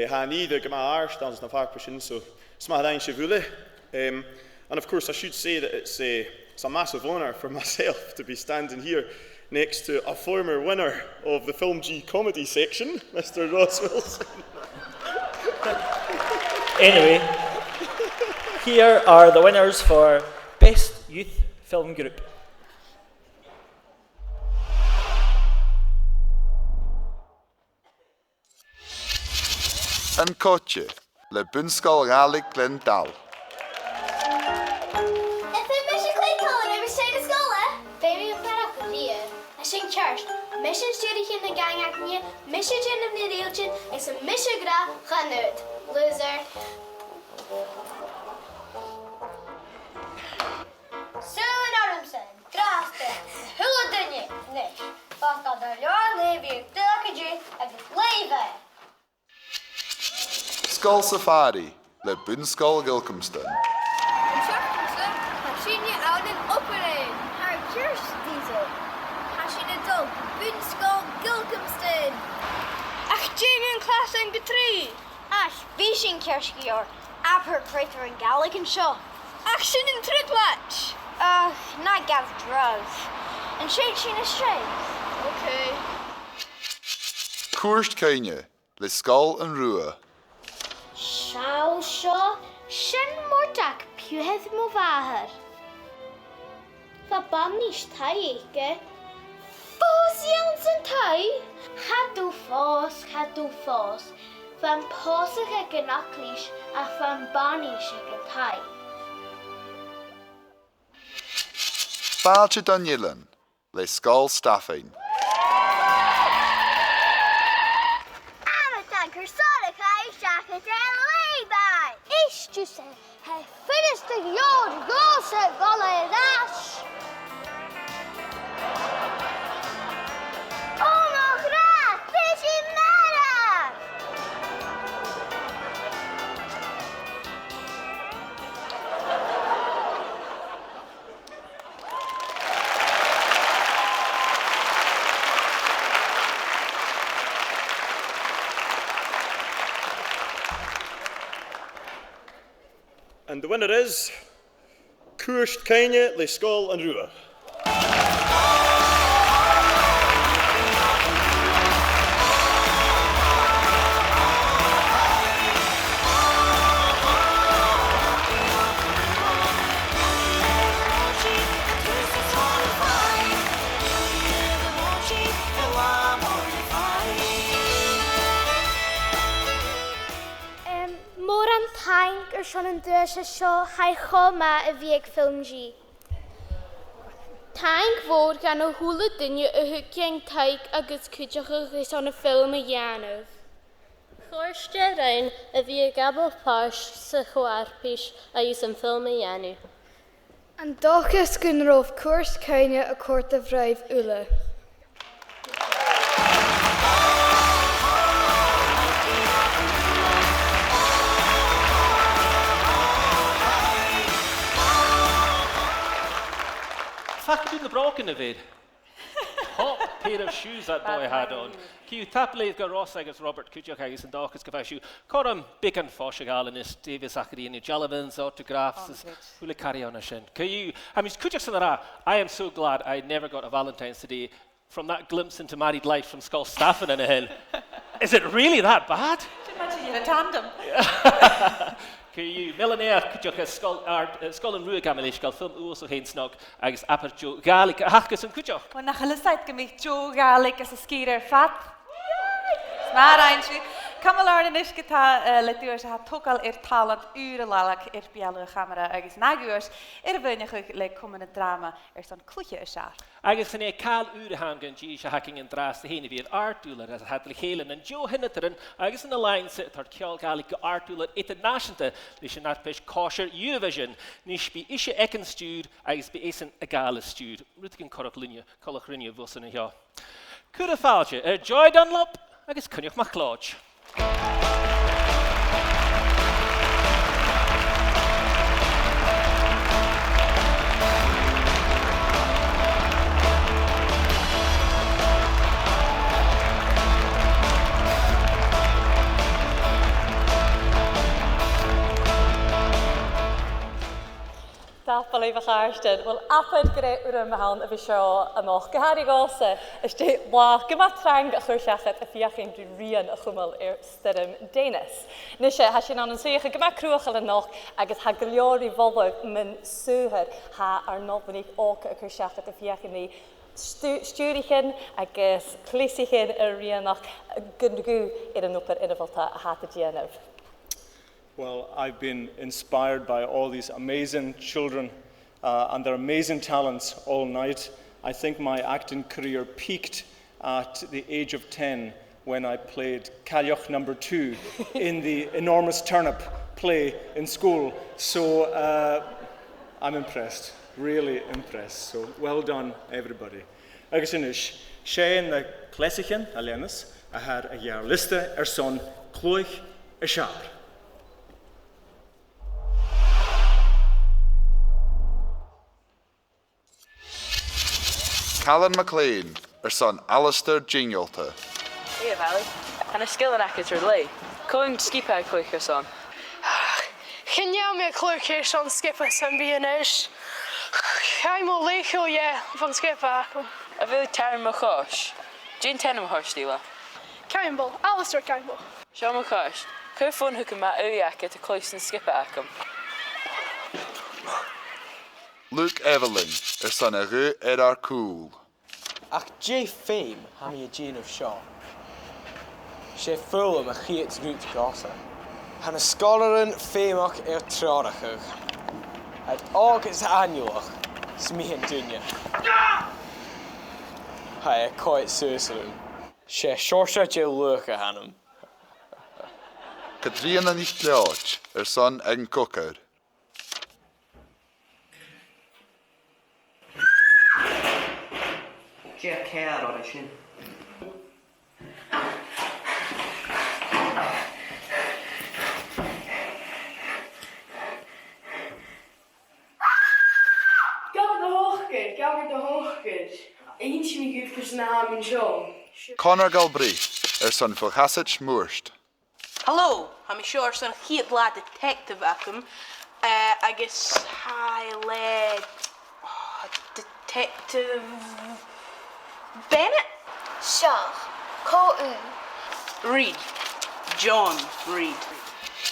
[SPEAKER 9] ha niet de gema aars, dan is het vaak persoon so smart eindje vullen. And of course, I should say that it's a massive honor for myself to be standing here next to a former winner of the FilmG comedy section, Mr. Ross Wilson.
[SPEAKER 13] Anyway, here are the winners for Best Youth Film Group.
[SPEAKER 1] Yn Oidhche, le bunscoil Gaelic Glen Dal.
[SPEAKER 22] If I'm Mission Clay Cullen, I'm Shane Scholar. Baby, I'm not up with you. I sing church. Mission studie in the gang at me, mission in the region, is a mission gra ganut. Loser. Susan Adamson, Graste, Hulladunje, Nish. Fuck all the yarn, leave you, Duaisean and Leva.
[SPEAKER 1] Skull Safari, le bunscoil Gilcomston.
[SPEAKER 22] Hashinya out in opening. Haar Kirstdiesel. Hashinya dog. Bunskol Gilcomston. Ach, Jamie class in G3. Ash, Vishin Kirskior. Upper Crater and Gaelic and Shaw. Action in Tritwatch. Not Gav drugs. And Shane is straight. Okay.
[SPEAKER 1] Cuairt Céine, le Skull and Rua.
[SPEAKER 22] Shaw Shaw. Shin Mordak, Puhez Movahar. Fabanish Taike. Fosians and Tai. Hadu Fos. Van Posaka Ganaklish, a Van Banish and Tai.
[SPEAKER 1] Fáilte Danielin, le Skull Staffing.
[SPEAKER 22] Amatan Kursonikai Shaka Levi. Ish to say, have finished the yard, goes at Gala Dash. Oh my god, fishy matter!
[SPEAKER 9] And the winner is Cuairt Céine, le Skull and Rua.
[SPEAKER 22] Sean and Duaisean Shaw, Hai Choma, a Vieg FilmG.
[SPEAKER 6] Tank fod gan o hwla dynnu y hygieng taig agus cwydioch ys on y ffilm y Ianov. Chorste rhain y fi y gabel pas sy chwarpish a ys yn ffilm y Ianov.
[SPEAKER 17] An dochas gyn rof Cuairt Céine a Cuairt a Bhraibh Ula.
[SPEAKER 3] Fuck in the broken of it. Top pair of shoes that boy had on. Cue Tapley got Ross agus Robert Cúideach agus and Dachas Gavashu. Coram big and Foshagalinist, David Zacharian, Jalevins, autographs, Hula carry on a shin. Cue, I mean, Cúideach I am so glad I never got a Valentine's today from that glimpse into married life from Skull Staffin in a hill. Is it really that bad?
[SPEAKER 2] Imagine you're in a tandem.
[SPEAKER 3] Cue, millionaire Cúideach Skull and Rua Gamilish, gal film also Hainsnog, agus Apper Joe Gaelic, Hachas and Cúideach.
[SPEAKER 2] When na chalasait gymich Joe Gaelic as a skier fat. Smar eintje. Kamelar in isketa le Duaisean ha tokal talent urenlalak bialu camera agus naguurs vinnig le komende drama stan klutje is jaar.
[SPEAKER 3] Agus in kaal ure hangen G hacking in dras de hene weer artuler as het helen en Joe hinneteren agus in de line sit haar kjal Gaelic artuler international dus naar pech kosher Eurovision nish bi ische ekken stuur agus bi esen a gale stuur. Rutgen koroklinje kolokrinje wussen ja. Kure faaltje Joy Dunlop agus kunjoch MacLodge.
[SPEAKER 2] Tapal
[SPEAKER 5] Colin McCarsten. Well, apad great ur mahan a visho a moch. Gehari gosa, is de la gematrang a chursachet a fiachin du rian a chumal stirm Danis. Nisha hashin an suige gemakruachel en noch, agus ha gliori volle min suher ha ar nobbenig ook a chursachet a fiachin Stúrichen agus clísichen a rianach gungu an upper involta a hata Genov.
[SPEAKER 19] Well, I've been inspired by all these amazing children and their amazing talents all night. I think my acting career peaked at the age of 10 when I played Cailleach number 2 in the enormous turnip play in school. So I'm impressed. Really impressed. So well done, everybody. Agus inis, sé na cléisichen a lenas a had a jaar liste son clúich a siap.
[SPEAKER 1] Callan McLean son Alistair Genialta.
[SPEAKER 11] Hey, Valley. And a skill in actors are lay. Going to skip out clúich son.
[SPEAKER 20] Can you me clúich son skip us and be an ish? I'm a lecho, yeah, van skipper.
[SPEAKER 11] A bhfuil tear mo chois. Jane tenam horstíla.
[SPEAKER 20] Campbell, Alistair Campbell.
[SPEAKER 11] Sean mo chois. Cur fun hook ma uiacha to close and skip acum.
[SPEAKER 1] Luke Evelyn son a ru ar cool.
[SPEAKER 24] Ach J fame ha mi a Jane of Shaw. Sé full a chiets root gosa. Han a scholarin fémach tránachach. At August annualach, smí an duine. Hai a quite suisalum. Sé shorsa je lucha hanum.
[SPEAKER 1] Katrina nicht leoch son ag cocker.
[SPEAKER 25] Sé cear on sin.
[SPEAKER 10] Gabber de hoogkut. Eentje me goed voor zijn naam en zo.
[SPEAKER 1] Conor Galbraith son Fulhasich Moorst.
[SPEAKER 26] Hello, I'm sure son heat lad detective acum. I guess highlight detective Bennett?
[SPEAKER 22] Shaw, call
[SPEAKER 26] Reed. John Reed.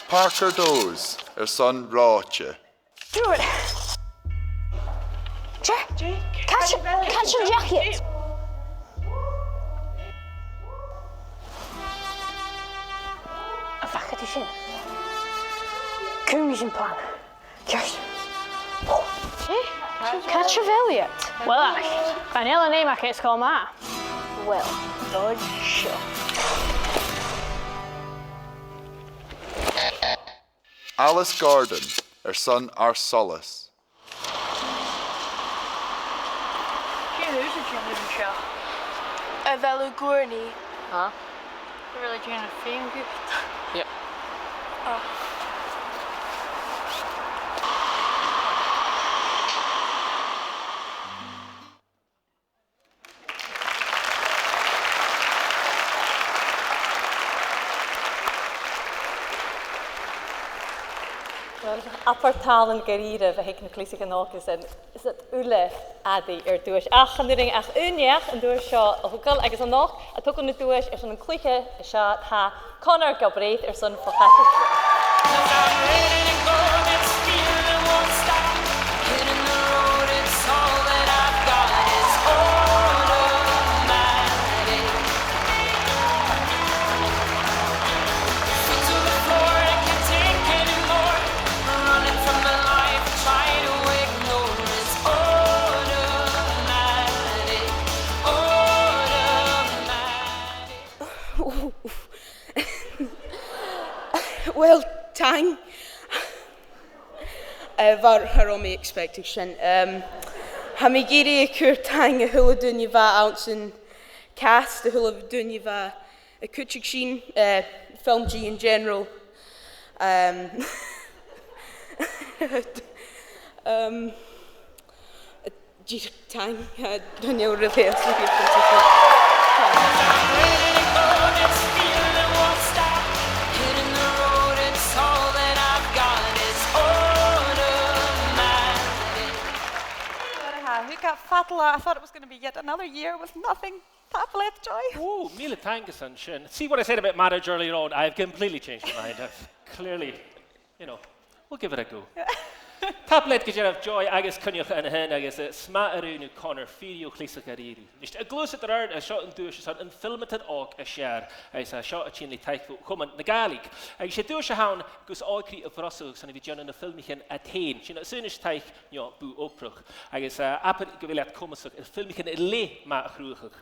[SPEAKER 1] Parker Doze son Oidhche.
[SPEAKER 22] Do it. Catch your jacket.
[SPEAKER 20] A faculty sin. Cúmisin plan. Just.
[SPEAKER 22] Catch your Elliot.
[SPEAKER 20] Well, Ash, an ela name I can't call ma.
[SPEAKER 22] Well, Lord, sure.
[SPEAKER 1] Alice Gordon son Arsolis.
[SPEAKER 26] Who's a German show?
[SPEAKER 20] A Velu Gurney.
[SPEAKER 26] Huh? Really trying to film good.
[SPEAKER 11] Yep.
[SPEAKER 26] Oh.
[SPEAKER 5] Apartalen gerire we hek na clísica nógus en is het ule adi dúis achanúring ach úneach an dúir seo a thucail agus an nach a tucan na dúis an clúiche seo ha Conor Galbraith son Fulhasich.
[SPEAKER 10] Well, tang. Var har om expectation. Ha mi giri kur tang a hula dunja va ounce in cast, a hula dunja va a kuchik sheen, FilmG in general. Tang, dunja really else.
[SPEAKER 2] I thought it was going to be yet another year with nothing. Oidhche.
[SPEAKER 3] Oh, Mila Tangason, Shin. See what I said about marriage earlier on? I've completely changed my mind. I've clearly, we'll give it a go. Oidhche go of joy, agus cynnych yn hyn, agus sma arwn yw Connor, ffyrio clisach ar iru. Nist a glwys at yr ard, a siot yn dwys, a yn ffilmatad og a siar, a siot a chyn le taith fo, chwman na galig. Agus a dwys a hawn, gwrs oegri y frosog, san i fi dyn yn y ffilmich yn at hyn. Sy'n syn ys taith, bw oprwch. Agus apar gyfiliad comasog, y ffilmich yn le ma a chrwchog.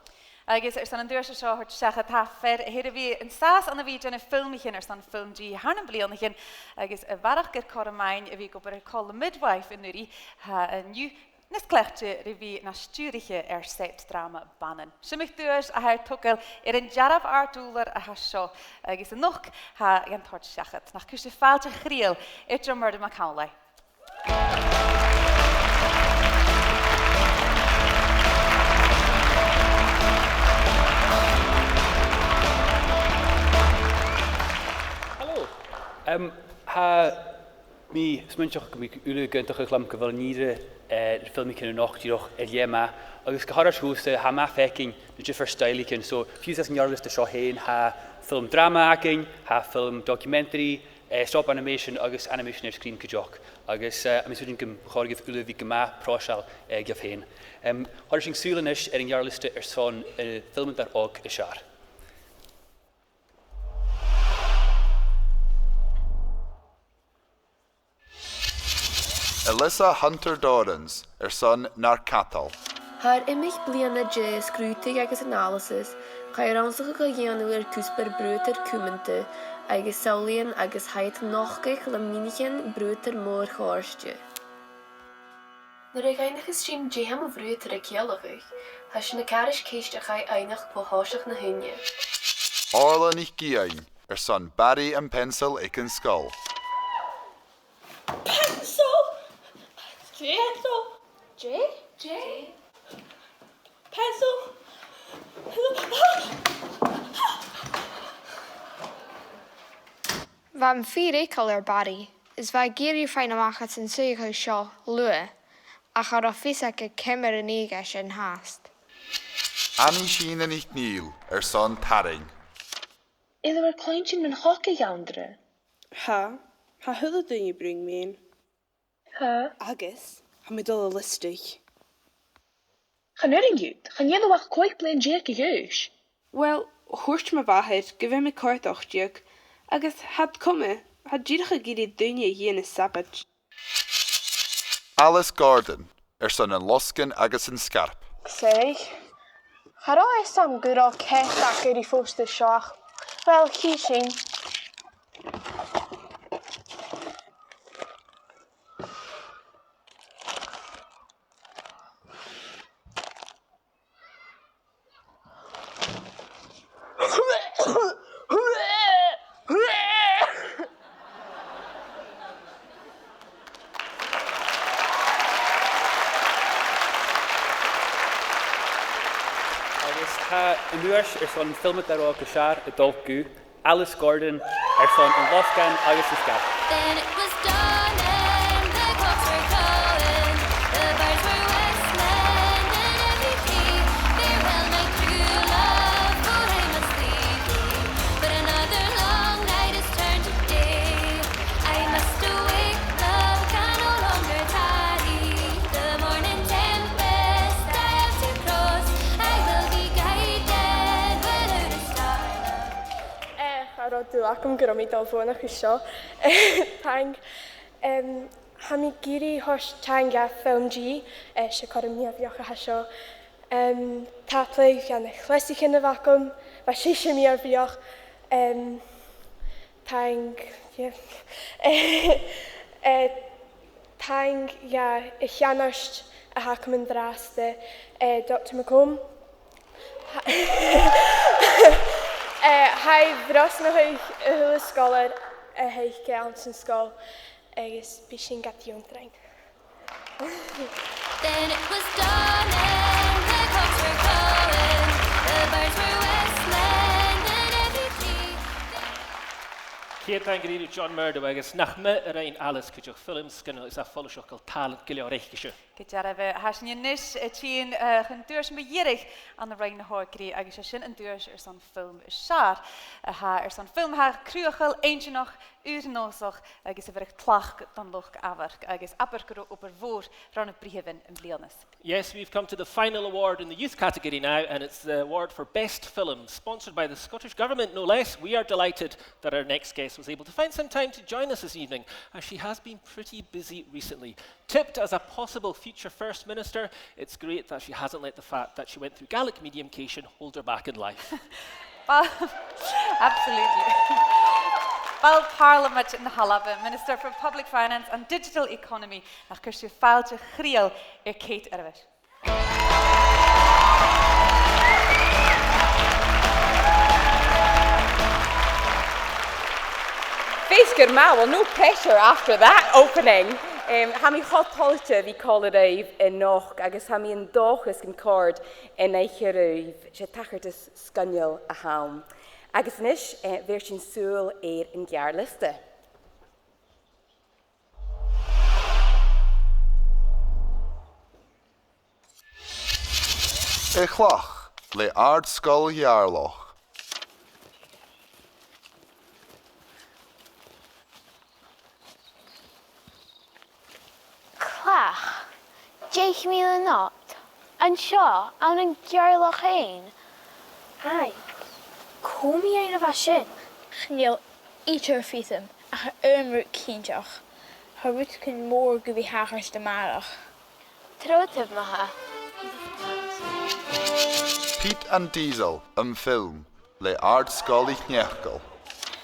[SPEAKER 2] Agus san an dúirse seo chuirt secha tá fer héidir bhí an sás anna bhí dena filmichin san FilmG hána blianachin agus a bharach gur choramáin a bhí go bar call midwife in nuí nniu nes clechte ri bhí na stiúiriche set drama banan. Simich dúis a hair tucail an jarab ardúlar a seo agus an noch an tort sechat nach cúiste fáilte chríal idir murda Mackenzie.
[SPEAKER 7] Ha mi smyntiach mi ule gyntach ych lam gyfal nire ffilmi cyn yn och diolch yma agus gyhar hwse ha ma fecyn na jyst for styli cyn so fys as njarlist y sio hen ha film drama agyn ha film documentary stop animation agus animation screen cyjoch agus mi swn i'n chorgyf ule fi gyma prosal gyf hen har sy'n sŵlanish yn njarlist son film dar og y siar
[SPEAKER 1] Alyssa Hunter Dorans, son nar catal.
[SPEAKER 12] Haar imich bliana je scrútig agus analysis, chair ansach go ghéanú cúspar brúter cúmante, agus saulíon agus heid nachgach le mínichin brúter mór chóirste. Nuair ag einach is stream jéham a brúter a céalachach, ha sin na caris céiste chai einach po háiseach na hunne.
[SPEAKER 1] Orla nich Iain, son Barry and pencil ik in skull.
[SPEAKER 20] Pencil? Pencil? J? Pencil?
[SPEAKER 22] Bhaim fíre colour body is bheit géirí féin amachchat an suigh seo lua a char a fisa go cimar an éige sin háast.
[SPEAKER 1] Annie Sheen and ich Niall, son Taring.
[SPEAKER 12] Idir kleintjin min hokke jaundre.
[SPEAKER 10] Ha hula dun you bring me in?
[SPEAKER 12] Ha?
[SPEAKER 10] Agus, ha mi dul a listig.
[SPEAKER 12] Gaan erin jut, gaan jij nog koik plein jerke juis?
[SPEAKER 10] Wel, hoort me waheid, give me kort ochtjuk. Agus had komme, had jirige giri dunje hier in sabbat.
[SPEAKER 1] Alice Gordon, son in Loskin agus in Scarp.
[SPEAKER 20] Zeg, ga er sam good al kest dat die voorste shach. Wel, kiezing.
[SPEAKER 7] Yn nuas son filmet dar o gysiar y dolgw, Alice Gordon son yn Losgan agus yn Scarp.
[SPEAKER 15] Then it was dawn and the clocks were calling, the birds were whistling and every tree, farewell my true love, for I must leave thee, but another long night has turned to day, I must awake, love can no longer tarry, the morning tempest I have to cross, I will be guided without a star.
[SPEAKER 20] Du acum gyrwmi dal fôn ac isio. Tang. Hami giri hos tang a FilmG, se corym ni a fioch a hasio. Taplay fian e chlesich yn y vacum, fa sisio mi ar fioch. Tang, tang, e chianosht a hacum yn draste, Dr. McComb. Hij bras nog een hele scholar, hij kijkt zijn school, is misschien gaat hij ontrein.
[SPEAKER 15] Then it was dawn and the clocks were calling, the birds were whistling and every tree.
[SPEAKER 3] Keir tan gríú John Murdo agus nach me a rein alles cydioch ffilm sgynno is a ffolisiach gael talent gilio reichgisio.
[SPEAKER 2] Gejarve hasje nis tien hun deurs bejerig aan de reine hoorkrie agus sin en deurs son film schaar. Ha son film haar kruegel eentje nog uurnosog agus verich tlach dan loch awerk agus aperkro op voer ran brieven en bleelnis.
[SPEAKER 3] Yes, we've come to the final award in the youth category now, and it's the award for Best Film, sponsored by the Scottish Government, no less. We are delighted that our next guest was able to find some time to join us this evening, as she has been pretty busy recently. Tipped as a possible future First Minister, it's great that she hasn't let the fact that she went through Gaelic medium-cation hold her back in life.
[SPEAKER 2] Absolutely. Bal Parliament in Halabe, Minister for Public Finance and Digital Economy, nach Kirsje Faaltje Griel Kate Erwish.
[SPEAKER 11] Face good man, well, no pressure after that opening. Ha mi chotáilte bhí cóileadh in nach agus ha mi an dóchas an cord in éicheúh sé tachart scanneal a ham. Agus nis bhír sin súil an gearliste.
[SPEAKER 1] Chlach le ard scoil jaarloch.
[SPEAKER 6] Clach, 10,000 not. An seo an gearlach hain. Ai, comi ein of a sin.
[SPEAKER 14] Níl ítar fitam a cha umrú cínteach. Tá rút cyn mór go bhí hachars de marach.
[SPEAKER 6] Trotab maha.
[SPEAKER 1] Pete and Diesel film le ard scoil neachgal.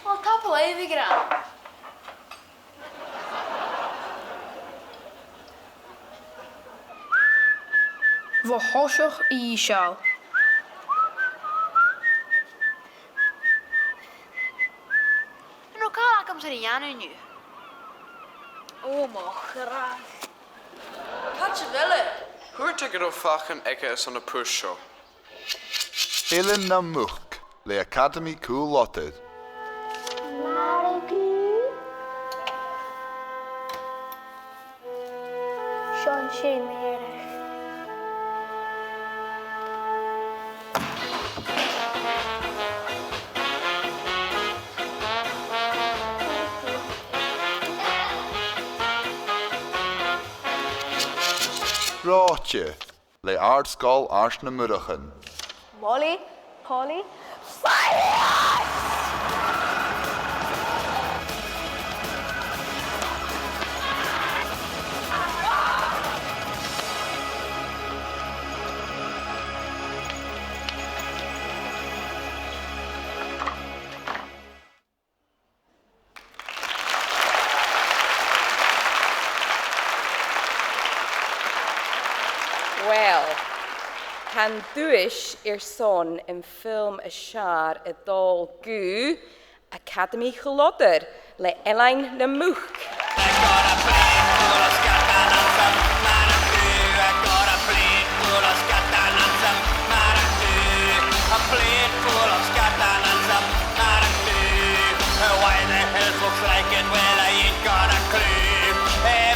[SPEAKER 6] Wel, tapel even gran.
[SPEAKER 14] Bhá hóiseach í seáil.
[SPEAKER 6] No cá am sa ianú nu. O, mo chraag.
[SPEAKER 16] Had je willen? Hoort ik er fachem ikke is aan de push show.
[SPEAKER 1] Ilin na much le Academy Cool Lotted.
[SPEAKER 6] Sean Shane meer.
[SPEAKER 1] Oidhche le ard scoil ars na murachan.
[SPEAKER 6] Molly, Polly, fire!
[SPEAKER 11] Well, han Duaisean son in film a sear a dal gu Academy Gelodder le Iain na much.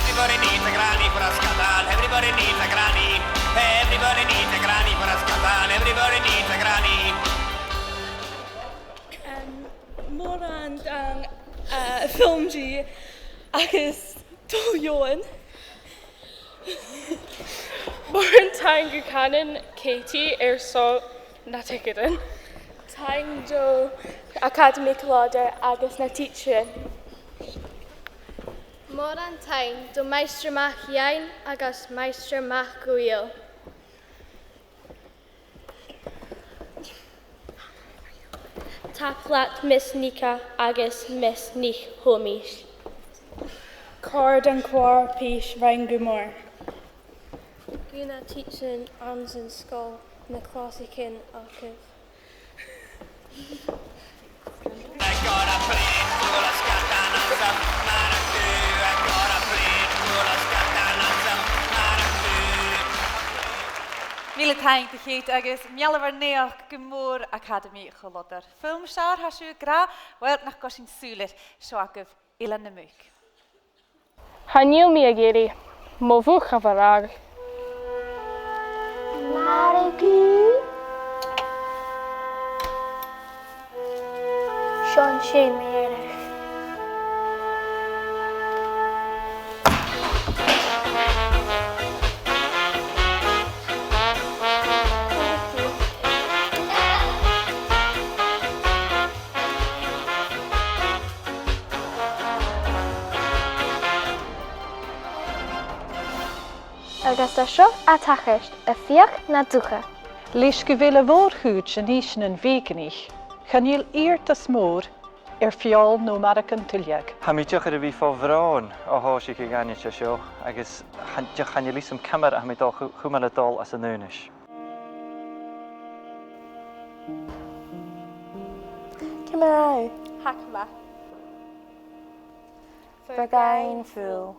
[SPEAKER 18] Everybody needs a granny for a scatan. Everybody needs a granny. Everybody needs a granny for a scatan. Everybody needs a granny.
[SPEAKER 20] Morand ang FilmG agus Iain. Born Tangu Canon Katie so na ticketin. Tang Jo Academy Colada agus na teacher.
[SPEAKER 6] Mór an tain do Meister Mach Iain agus Meister Mach Gwyl. Taplat Miss Nika agus Miss Nich Homies.
[SPEAKER 20] Cord and Quar Pish Rangumor.
[SPEAKER 6] Guna teaching arms and skull na classicin archive.
[SPEAKER 2] Míle taing de chéit agus meallar neach gomór Academy Gelodder. Film sear hasú gra, wel nach gosin súlir seoagah Iain na much.
[SPEAKER 20] Hanil mi a géri, mo bhuach a varag,
[SPEAKER 14] Marigu. Sean sé méireach. Agus tá seo a tachaist a fiocht na dúcha.
[SPEAKER 4] Leis go bhfuil a bhórthúid sin níos an bhéganich, chaníl íartas mór fiol nó marachan tuileag.
[SPEAKER 8] Ha mi diolch ar y fi fo fron o hos i chi gani te sio, agus diolch chan i lysym camera ha mi dol chwmal y dol as y nŵnish.
[SPEAKER 14] Cymrau. Hacma. Vergain fúl.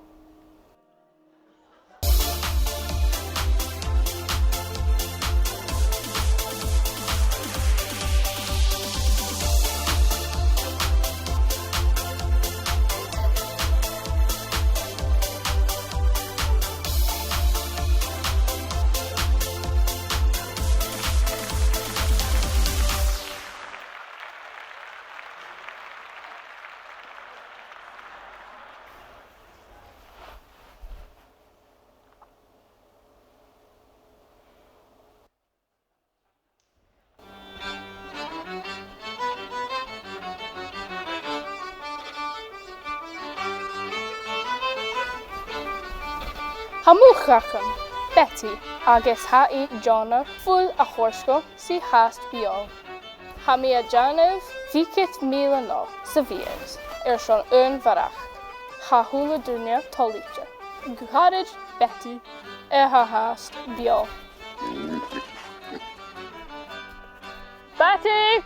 [SPEAKER 13] Hamúchacham, Betty, agus ha é Johna full a chórsco si hast biol. Ha mi a Janov vikit míle nó sa vírs, son varach. Ha hula dunia tolíte. Guharij Betty ha hast biol. Betty!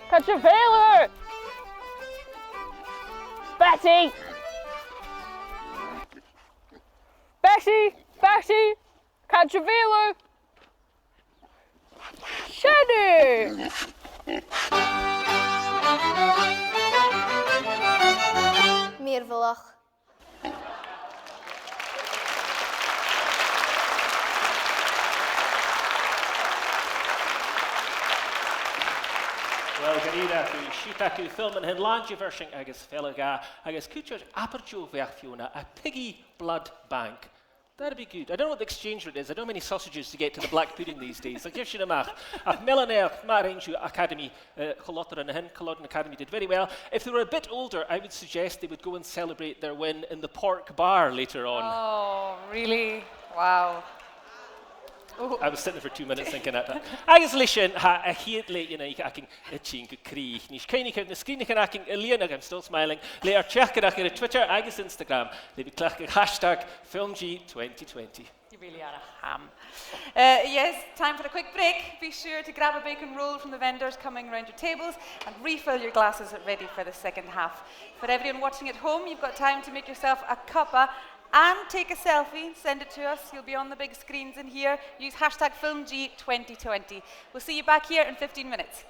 [SPEAKER 13] Catch a veiler! Betty! Betty! Catch a veiler! Shady!
[SPEAKER 22] Meervalach.
[SPEAKER 3] Well, Garida, who Shitaku film and Hinlandia version, agus Felaga, agus Kuchar Aperture Fiona, a piggy blood bank. That'd be good. I don't know what the exchange rate is. I don't know many sausages to get to the black pudding these days. I'll give you a mach. Ach Millionaire, Maranju Academy, Colotter and Hin, Culloden Academy did very well. If they were a bit older, I would suggest they would go and celebrate their win in the pork bar later on.
[SPEAKER 2] Oh, really? Wow.
[SPEAKER 3] Ooh. I was sitting for 2 minutes thinking at that. Agus Lishin ha a hiet late you know aking itching kri. Nish kaini count the screen can aking Iain I'm still smiling. Later check it on Twitter, agus Instagram. They be clicking hashtag FilmG 2020.
[SPEAKER 2] You really are a ham. Yes, time for a quick break. Be sure to grab a bacon roll from the vendors coming around your tables and refill your glasses ready for the second half. For everyone watching at home, you've got time to make yourself a cuppa and take a selfie, send it to us. You'll be on the big screens in here. Use hashtag FilmG 2020. We'll see you back here in 15 minutes.